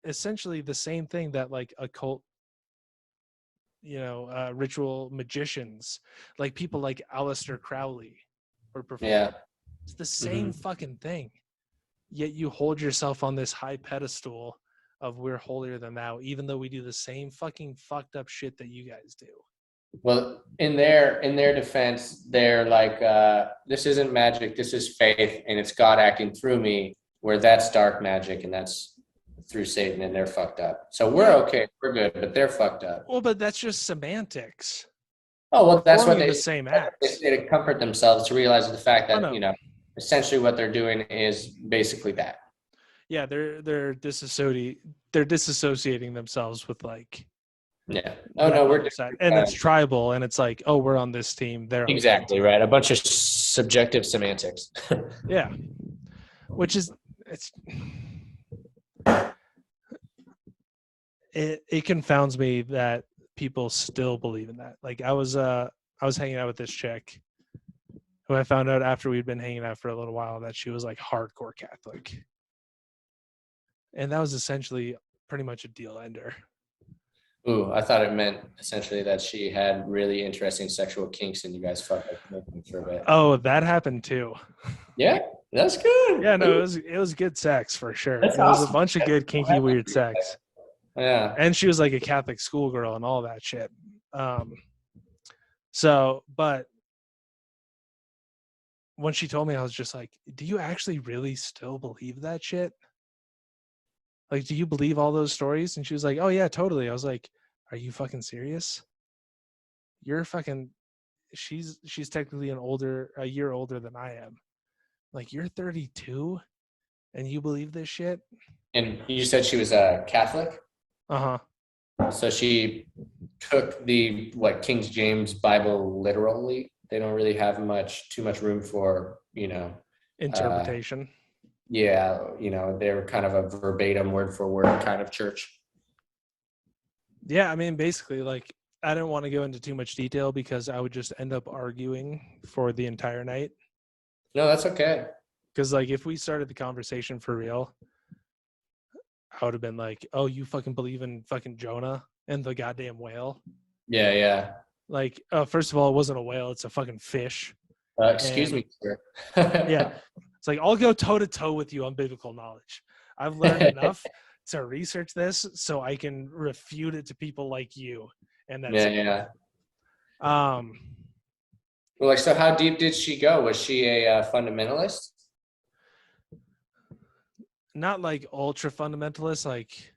essentially the same thing that like occult, ritual magicians, like people like Aleister Crowley were performing. Yeah. It's the same fucking thing. Yet you hold yourself on this high pedestal of we're holier than thou, even though we do the same fucking fucked up shit that you guys do. Well, in their defense, they're like, this isn't magic, this is faith, and it's God acting through me, where that's dark magic and that's through Satan, and they're fucked up. So we're okay, we're good, but they're fucked up. Well, but that's just semantics. Oh, well, that's what the same acts. They say to comfort themselves, to realize the fact that, essentially what they're doing is basically that. Yeah, they're disassociating themselves with like. Yeah. Oh no, we're and it's tribal, and it's like, oh, we're on this team. They're exactly right. A bunch of subjective semantics. Yeah, which is it confounds me that people still believe in that. Like I was hanging out with this chick who I found out after we'd been hanging out for a little while that she was like hardcore Catholic. And that was essentially pretty much a deal ender. Ooh, I thought it meant essentially that she had really interesting sexual kinks and you guys fucked for a bit. Oh, that happened too. Yeah, that's good. Yeah, no, it was good sex for sure. That's It was awesome. a bunch of good, kinky, weird sex. Yeah. And she was like a Catholic schoolgirl and all that shit. So, but when she told me, I was just like, do you actually really still believe that shit? Like, do you believe all those stories? And she was like, oh yeah, totally. I was like, are you fucking serious? You're fucking, she's technically a year older than I am. Like, you're 32 and you believe this shit? And you said she was a Catholic? Uh-huh. So she took the King James Bible literally. They don't really have too much room for, interpretation. They're kind of a verbatim word for word kind of church. Yeah, I mean, basically, like, I didn't want to go into too much detail because I would just end up arguing for the entire night. No, that's okay. Because, like, if we started the conversation for real, I would have been like, oh, you fucking believe in fucking Jonah and the goddamn whale? Yeah, yeah. Like, first of all, it wasn't a whale. It's a fucking fish. Excuse me, sir. Yeah. It's like, I'll go toe-to-toe with you on biblical knowledge. I've learned enough to research this so I can refute it to people like you. And that's yeah. Well, so how deep did she go? Was she a fundamentalist? Not like ultra fundamentalist, like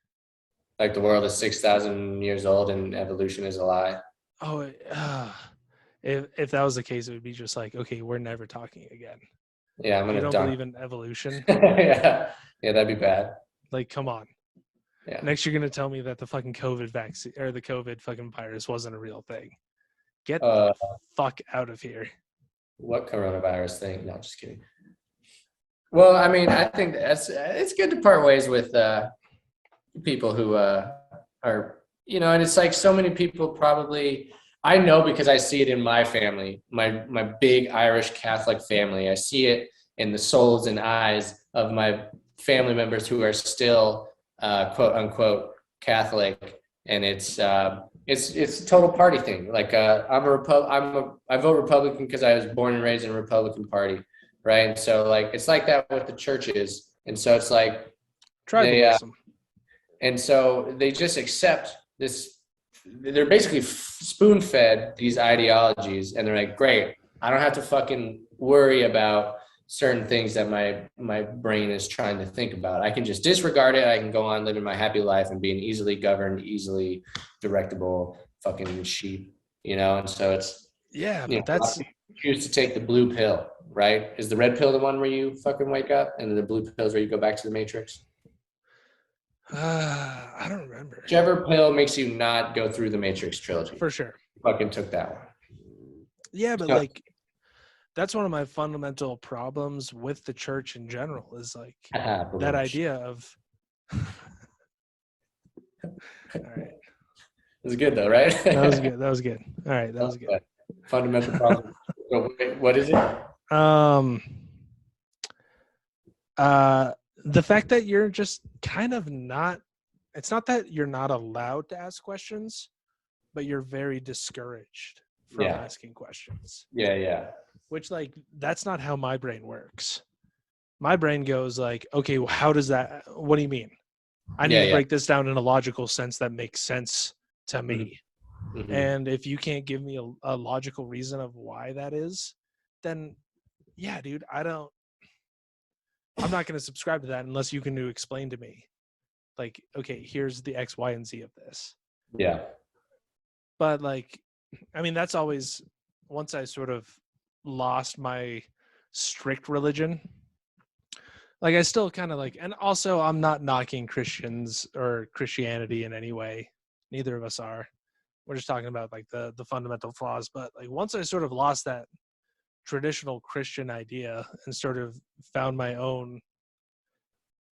the world is 6,000 years old and evolution is a lie. Oh, if that was the case, it would be just like, okay, we're never talking again. Yeah, I'm gonna. You don't believe in evolution? Yeah, that'd be bad. Like, come on. Yeah. Next, you're gonna tell me that the fucking COVID vaccine or the COVID fucking virus wasn't a real thing. Get the fuck out of here. What coronavirus thing? No, just kidding. Well, I mean, I think it's good to part ways with people who are, and it's like so many people probably, I know because I see it in my family, my big Irish Catholic family. I see it in the souls and eyes of my family members who are still quote unquote Catholic, and it's a total party thing. Like I vote Republican because I was born and raised in a Republican Party, right? And so like it's like that with the churches, and so it's like tribalism. And so they just accept this. They're basically spoon-fed these ideologies, and they're like, great, I don't have to fucking worry about certain things that my brain is trying to think about. I can just disregard it. I can go on living my happy life and being easily governed, easily directable fucking sheep, And so it's, but that's, choose to take the blue pill, right? Is the red pill the one where you fucking wake up, and the blue pill is where you go back to the Matrix? I don't remember. Whichever pill makes you not go through the Matrix trilogy. For sure. Fucking took that one. Yeah, but like, that's one of my fundamental problems with the church in general is like that idea of. All right. It was good though, right? That was good. All right, that was good. Fundamental problem. So wait, what is it? The fact that you're just kind of not, it's not that you're not allowed to ask questions, but you're very discouraged from asking questions. Yeah. Which, like, that's not how my brain works. My brain goes like, okay, well, how does that, what do you mean? I need to break this down in a logical sense that makes sense to me. Mm-hmm. And if you can't give me a logical reason of why that is, then yeah, dude, I'm not going to subscribe to that unless you can explain to me, like, okay, here's the X, Y, and Z of this. Yeah. But like, I mean, that's always, once I sort of lost my strict religion, like I still kind of like, and also I'm not knocking Christians or Christianity in any way. Neither of us are. We're just talking about like the fundamental flaws. But like once I sort of lost that traditional Christian idea and sort of found my own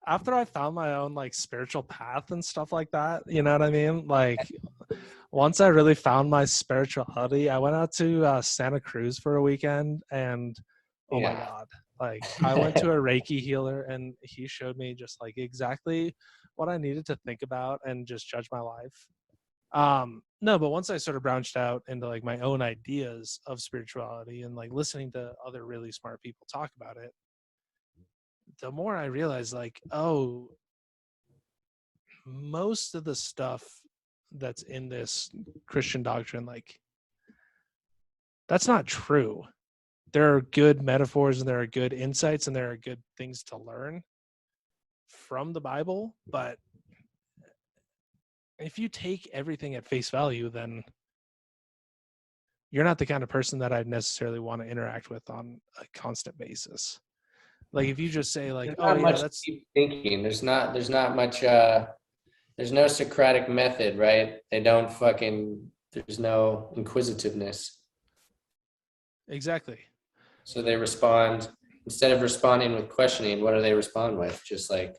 after I found my own like spiritual path and stuff like that, you know what I mean? Like once I really found my spirituality, I went out to Santa Cruz for a weekend, and oh my God, like I went to a Reiki healer and he showed me just like exactly what I needed to think about and just judge my life. No, but once I sort of branched out into like my own ideas of spirituality and like listening to other really smart people talk about it, the more I realized like, oh, most of the stuff that's in this Christian doctrine, like that's not true. There are good metaphors and there are good insights and there are good things to learn from the Bible, but if you take everything at face value, then you're not the kind of person that I'd necessarily want to interact with on a constant basis. Like if you just say like, there's oh not yeah, much that's deep thinking. There's not much there's no Socratic method, right? There's no inquisitiveness. exactly. So they respond, instead of responding with questioning, what do they respond with? Just like,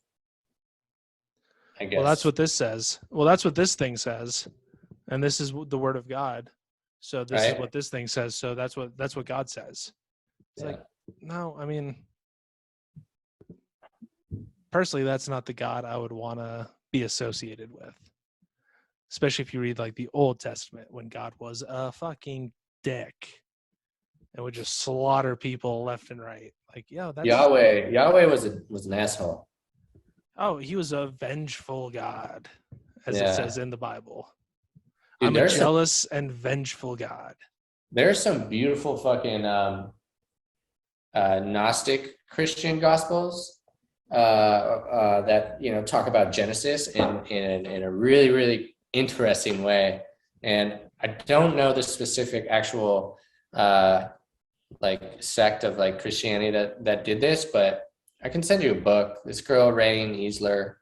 I guess. Well, that's what this says. Well, that's what this thing says. And this is the word of God. So this is what this thing says. So that's what God says. It's like, no, I mean, personally, that's not the God I would want to be associated with. Especially if you read like the Old Testament when God was a fucking dick and would just slaughter people left and right. Like, yeah, that's Yahweh was an asshole. Oh, he was a vengeful God, as it says in the Bible. Dude, I'm a jealous and vengeful God. There's some beautiful fucking Gnostic Christian gospels that talk about Genesis in a really, really interesting way. And I don't know the specific actual like sect of like Christianity that did this, but I can send you a book. This girl, Rain Easler,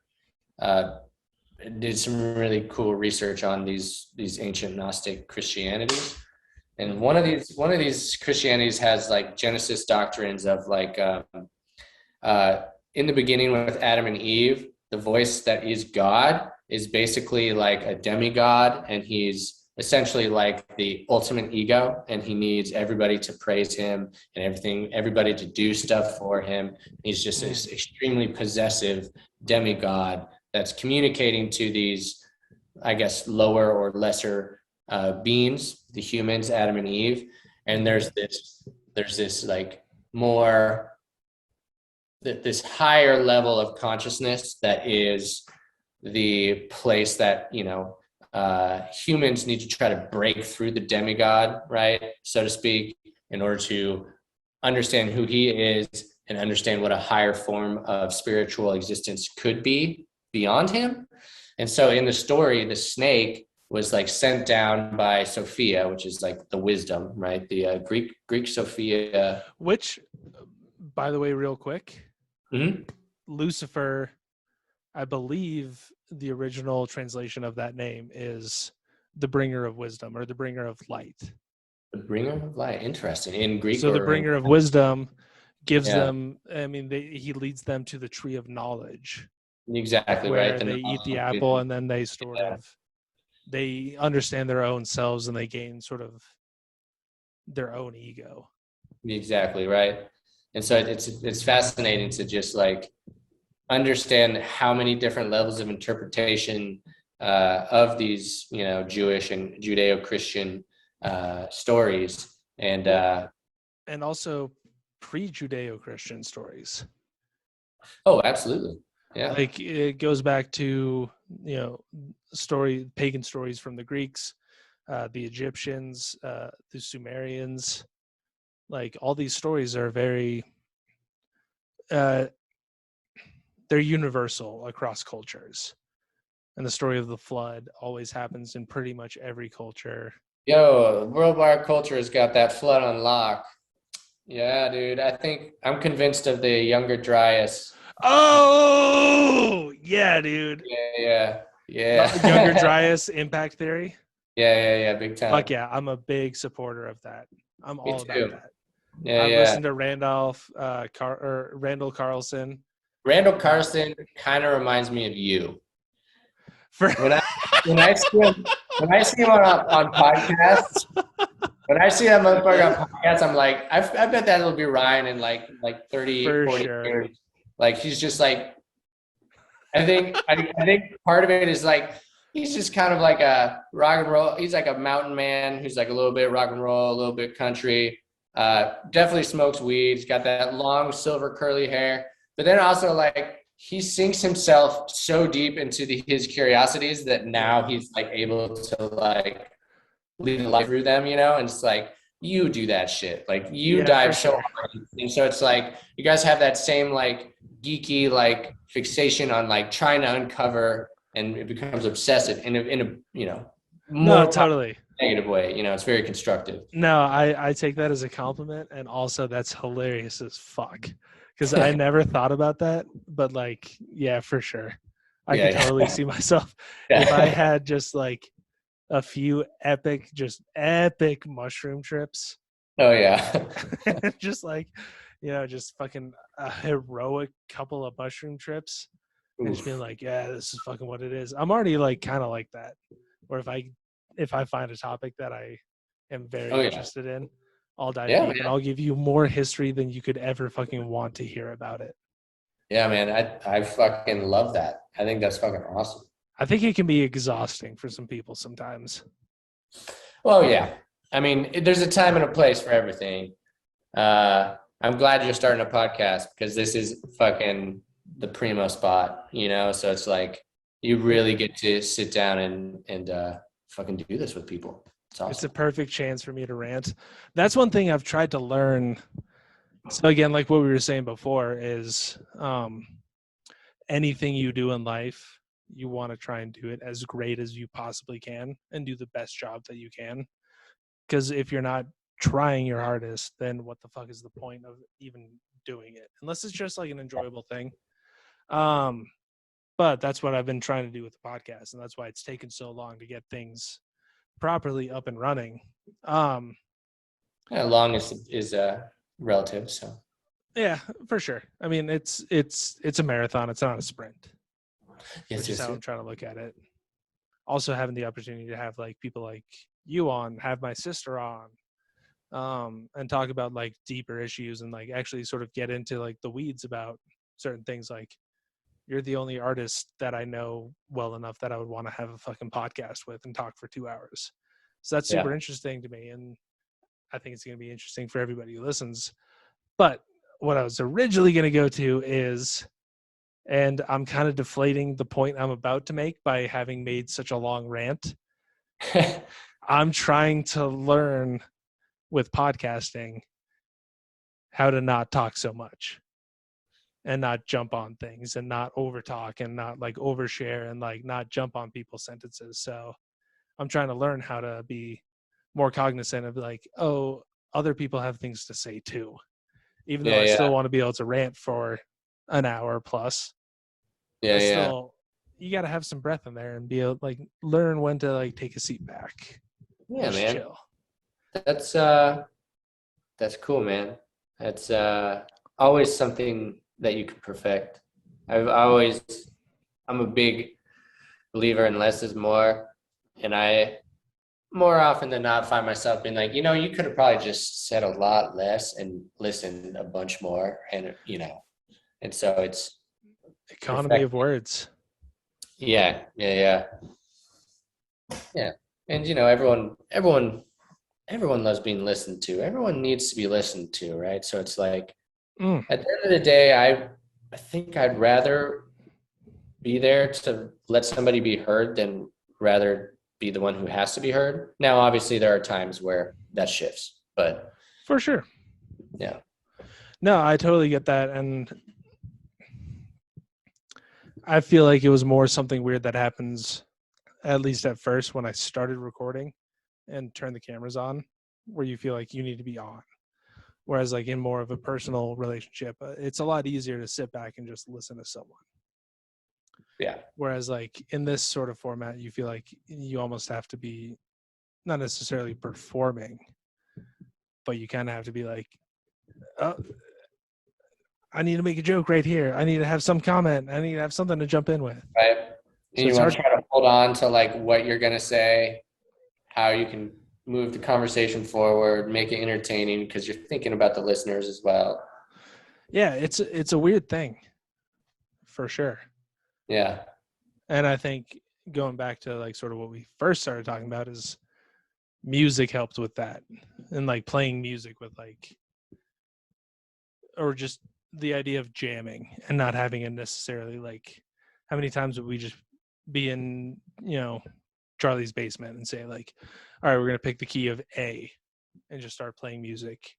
did some really cool research on these ancient Gnostic Christianities. And one of these Christianities has like Genesis doctrines of like in the beginning with Adam and Eve, the voice that is God is basically like a demigod, and he's essentially like the ultimate ego, and he needs everybody to praise him and everybody to do stuff for him. He's just this extremely possessive demigod that's communicating to these, I guess, lower or lesser beings, the humans, Adam and Eve. And there's this like more, this higher level of consciousness that is the place that, humans need to try to break through the demigod, right, so to speak, in order to understand who he is and understand what a higher form of spiritual existence could be beyond him. And so in the story, the snake was like sent down by Sophia, which is like the wisdom, right? The Greek Sophia. Which, by the way, real quick, Lucifer, I believe the original translation of that name is the bringer of wisdom or the bringer of light. The bringer of light. Interesting. In Greek. So the bringer of wisdom gives them, I mean, he leads them to the tree of knowledge. Exactly, where right. They eat the apple and then they sort of, they understand their own selves and they gain sort of their own ego. Exactly, right. And so it's fascinating to just like understand how many different levels of interpretation of these, Jewish and Judeo-Christian stories, and also pre-Judeo-Christian stories. Oh, absolutely. Yeah. Like it goes back to, pagan stories from the Greeks, the Egyptians, the Sumerians. Like all these stories are very, they're universal across cultures. And the story of the flood always happens in pretty much every culture. Yo, worldwide culture has got that flood on lock. Yeah, dude. I think I'm convinced of the Younger Dryas. Oh, yeah, dude. Yeah. Younger Dryas impact theory. Yeah. Big time. Fuck yeah, I'm a big supporter of that. I'm all about that. Yeah, I've listened to Randall Carlson. Randall Carlson kind of reminds me of you. For when I see him on podcasts, when I see that motherfucker on podcasts, I'm like, I bet that'll be Ryan in like 30, for 40 sure. years. Like he's just like, I think part of it is like he's just kind of like a rock and roll. He's like a mountain man who's like a little bit rock and roll, a little bit country. Definitely smokes weed. He's got that long silver curly hair, but then also like he sinks himself so deep into his curiosities that now he's like able to like lead a life through them, you know. And it's like you do that shit, like you dive so hard, and so it's like you guys have that same like geeky like fixation on like trying to uncover, and it becomes obsessive in a you know more totally negative way. You know, it's very constructive. No, I take that as a compliment, and also that's hilarious as fuck because I never thought about that, but like, yeah, for sure, I could totally see myself if I had just like a few epic mushroom trips. Oh yeah, just like, you know, just fucking a heroic couple of mushroom trips, and just being like, yeah, this is fucking what it is. I'm already like kind of like that, where if I find a topic that I am very interested in, I'll dive deep and I'll give you more history than you could ever fucking want to hear about it. Yeah, man, I fucking love that. I think that's fucking awesome. I think it can be exhausting for some people sometimes. Well, yeah. I mean, there's a time and a place for everything. I'm glad you're starting a podcast because this is fucking the primo spot, you know? So it's like you really get to sit down and fucking do this with people. It's awesome. It's a perfect chance for me to rant. That's one thing I've tried to learn. So again, like what we were saying before is anything you do in life, you want to try and do it as great as you possibly can and do the best job that you can. Because if you're not trying your hardest, then what the fuck is the point of even doing it? Unless it's just like an enjoyable thing. But that's what I've been trying to do with the podcast, and that's why it's taken so long to get things properly up and running. Long is relative, so yeah, for sure. I mean, it's a marathon. It's not a sprint. Which is how I'm trying to look at it. Also having the opportunity to have like people like you on, have my sister on, and talk about like deeper issues and like actually sort of get into like the weeds about certain things. Like you're the only artist that I know well enough that I would want to have a fucking podcast with and talk for 2 hours. So that's super interesting to me. And I think it's going to be interesting for everybody who listens. But what I was originally going to go to is, and I'm kind of deflating the point I'm about to make by having made such a long rant. I'm trying to learn with podcasting how to not talk so much and not jump on things and not over talk and not like overshare and like not jump on people's sentences. So I'm trying to learn how to be more cognizant of like, oh, other people have things to say too, even though I still want to be able to rant for an hour plus. Still, you got to have some breath in there and be able like learn when to like take a seat back. Yeah, man. Chill. That's cool, man. That's always something that you can perfect. I'm a big believer in less is more, and I more often than not find myself being like, you know, you could have probably just said a lot less and listened a bunch more, and you know, and so it's economy of words. Yeah. And you know, everyone loves being listened to. Everyone needs to be listened to, right? So it's like at the end of the day, I think I'd rather be there to let somebody be heard than rather be the one who has to be heard. Now, obviously there are times where that shifts, but for sure. Yeah. No, I totally get that. And I feel like it was more something weird that happens, at least at first, when I started recording and turned the cameras on, where you feel like you need to be on. Whereas like in more of a personal relationship, it's a lot easier to sit back and just listen to someone. Yeah. Whereas like in this sort of format, you feel like you almost have to be not necessarily performing, but you kind of have to be like, I need to make a joke right here. I need to have some comment. I need to have something to jump in with. Right. And So you want to try to hold on to like what you're going to say, how you can move the conversation forward, make it entertaining because you're thinking about the listeners as well. Yeah, it's a weird thing for sure. Yeah. And I think going back to like sort of what we first started talking about is music helped with that, and like playing music with like, or just the idea of jamming and not having it necessarily like, how many times would we just be in, Charlie's basement and say like, all right, we're going to pick the key of A and just start playing music.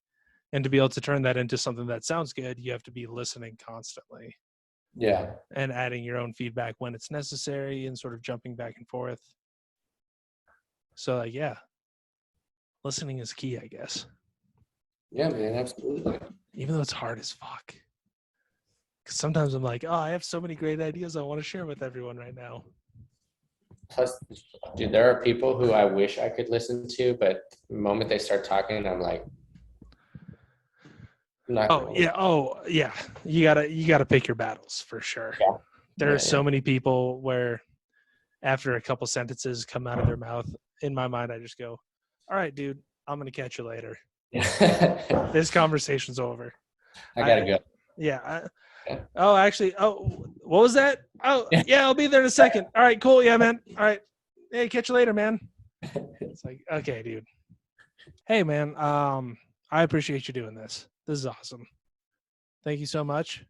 And to be able to turn that into something that sounds good, you have to be listening constantly. Yeah. And adding your own feedback when it's necessary and sort of jumping back and forth. So like, yeah, listening is key, I guess. Yeah, man, absolutely. Even though it's hard as fuck. Because sometimes I'm like, oh, I have so many great ideas I want to share with everyone right now. Plus, dude, there are people who I wish I could listen to, but the moment they start talking, I'm like, Oh yeah. You gotta pick your battles for sure. Yeah. There are so many people where after a couple sentences come out of their mouth, in my mind, I just go, all right, dude, I'm gonna catch you later. This conversation's over. I gotta go. Yeah. What was that? Oh, yeah, I'll be there in a second. All right, cool. Yeah, man. All right. Hey, catch you later, man. It's like, okay, dude. Hey, man. I appreciate you doing this. This is awesome. Thank you so much.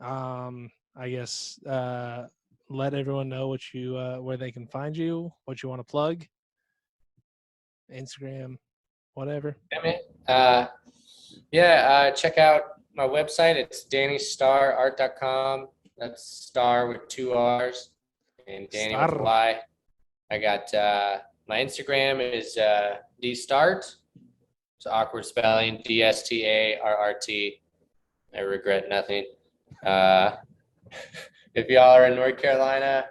I guess let everyone know what you where they can find you, what you want to plug. Instagram, whatever. Check out my website. It's DannyStarrArt.com. That's Star with 2 R's and Danny with Y. I got my Instagram is dstart. It's awkward spelling, DSTARRT. I regret nothing. If y'all are in North Carolina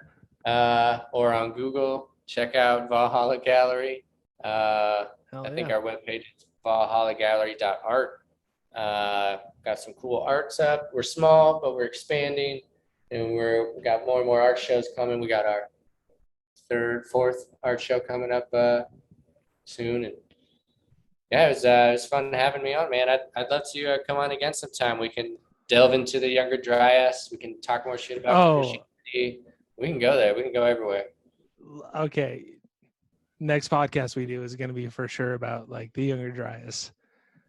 or on Google, check out Valhalla Gallery. I think our webpage is valhallagallery.art. Got some cool arts up. We're small, but we're expanding, and we got more and more art shows coming. We got our fourth art show coming up soon, and yeah, it was fun having me on, man. I'd love to come on again sometime. We can delve into the Younger Dryas. We can talk more shit about Christianity. We can go there. We can go everywhere. Okay. Next podcast we do is going to be for sure about like the Younger Dryas.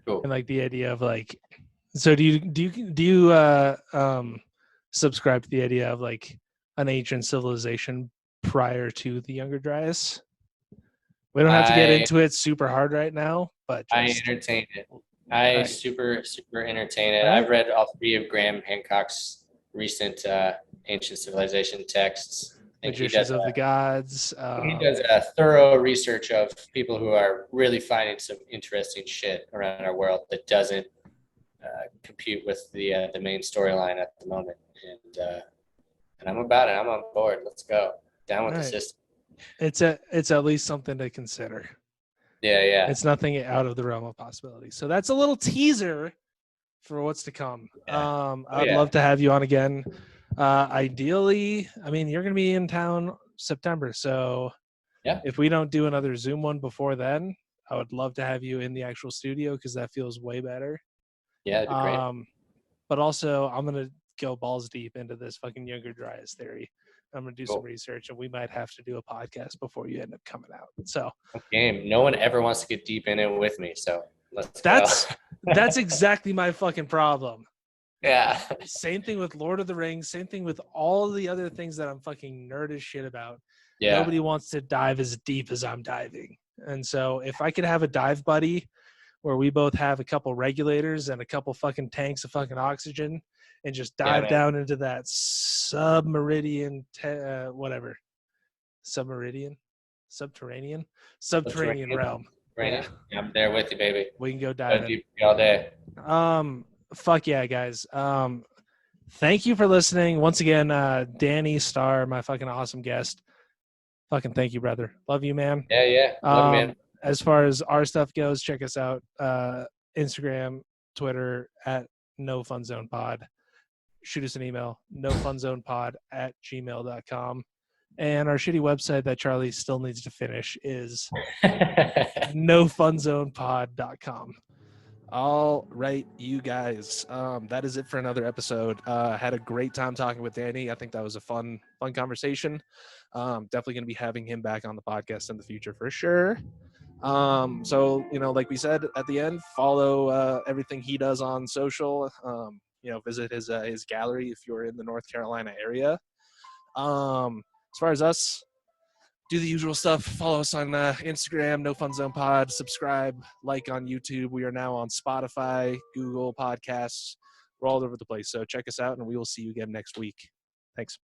Cool. And like the idea of like, so do you subscribe to the idea of like an ancient civilization prior to the Younger Dryas? We don't have to get into it super hard right now, but I entertain it. Super entertain it. I've read all 3 of Graham Hancock's recent ancient civilization texts. Magicians of the Gods. He does a thorough research of people who are really finding some interesting shit around our world that doesn't compute with the main storyline at the moment. And I'm about it. I'm on board. Let's go. Down with the system. It's at least something to consider. Yeah. It's nothing out of the realm of possibility. So that's a little teaser for what's to come. I'd love to have you on again. Ideally, I mean, you're going to be in town September. So if we don't do another Zoom one before then, I would love to have you in the actual studio because that feels way better. Yeah, that'd be great. But also, I'm going to go balls deep into this fucking Younger Dryas theory. I'm going to do some research, and we might have to do a podcast before you end up coming out. So, no one ever wants to get deep in it with me. So let's go. That's exactly my fucking problem. Yeah. Same thing with Lord of the Rings. Same thing with all the other things that I'm fucking nerd as shit about. Yeah. Nobody wants to dive as deep as I'm diving. And so if I could have a dive buddy where we both have a couple regulators and a couple fucking tanks of fucking oxygen and just dive down into that subterranean realm. Yeah. I'm there with you, baby. We can go dive in all day. Fuck yeah, guys. Thank you for listening. Once again, Danny Starr, my fucking awesome guest. Fucking thank you, brother. Love you, man. Yeah. Love you, man. As far as our stuff goes, check us out. Instagram, Twitter, at @nofunzonepod. Shoot us an email, nofunzonepod@gmail.com. And our shitty website that Charlie still needs to finish is nofunzonepod.com. All right, you guys. That is it for another episode. Had a great time talking with Danny. I think that was a fun conversation. Definitely going to be having him back on the podcast in the future for sure. So, like we said at the end, follow everything he does on social. Visit his gallery if you're in the North Carolina area. As far as us, do the usual stuff. Follow us on Instagram, No Fun Zone Pod. Subscribe, like on YouTube. We are now on Spotify, Google Podcasts. We're all over the place. So check us out, and we will see you again next week. Thanks.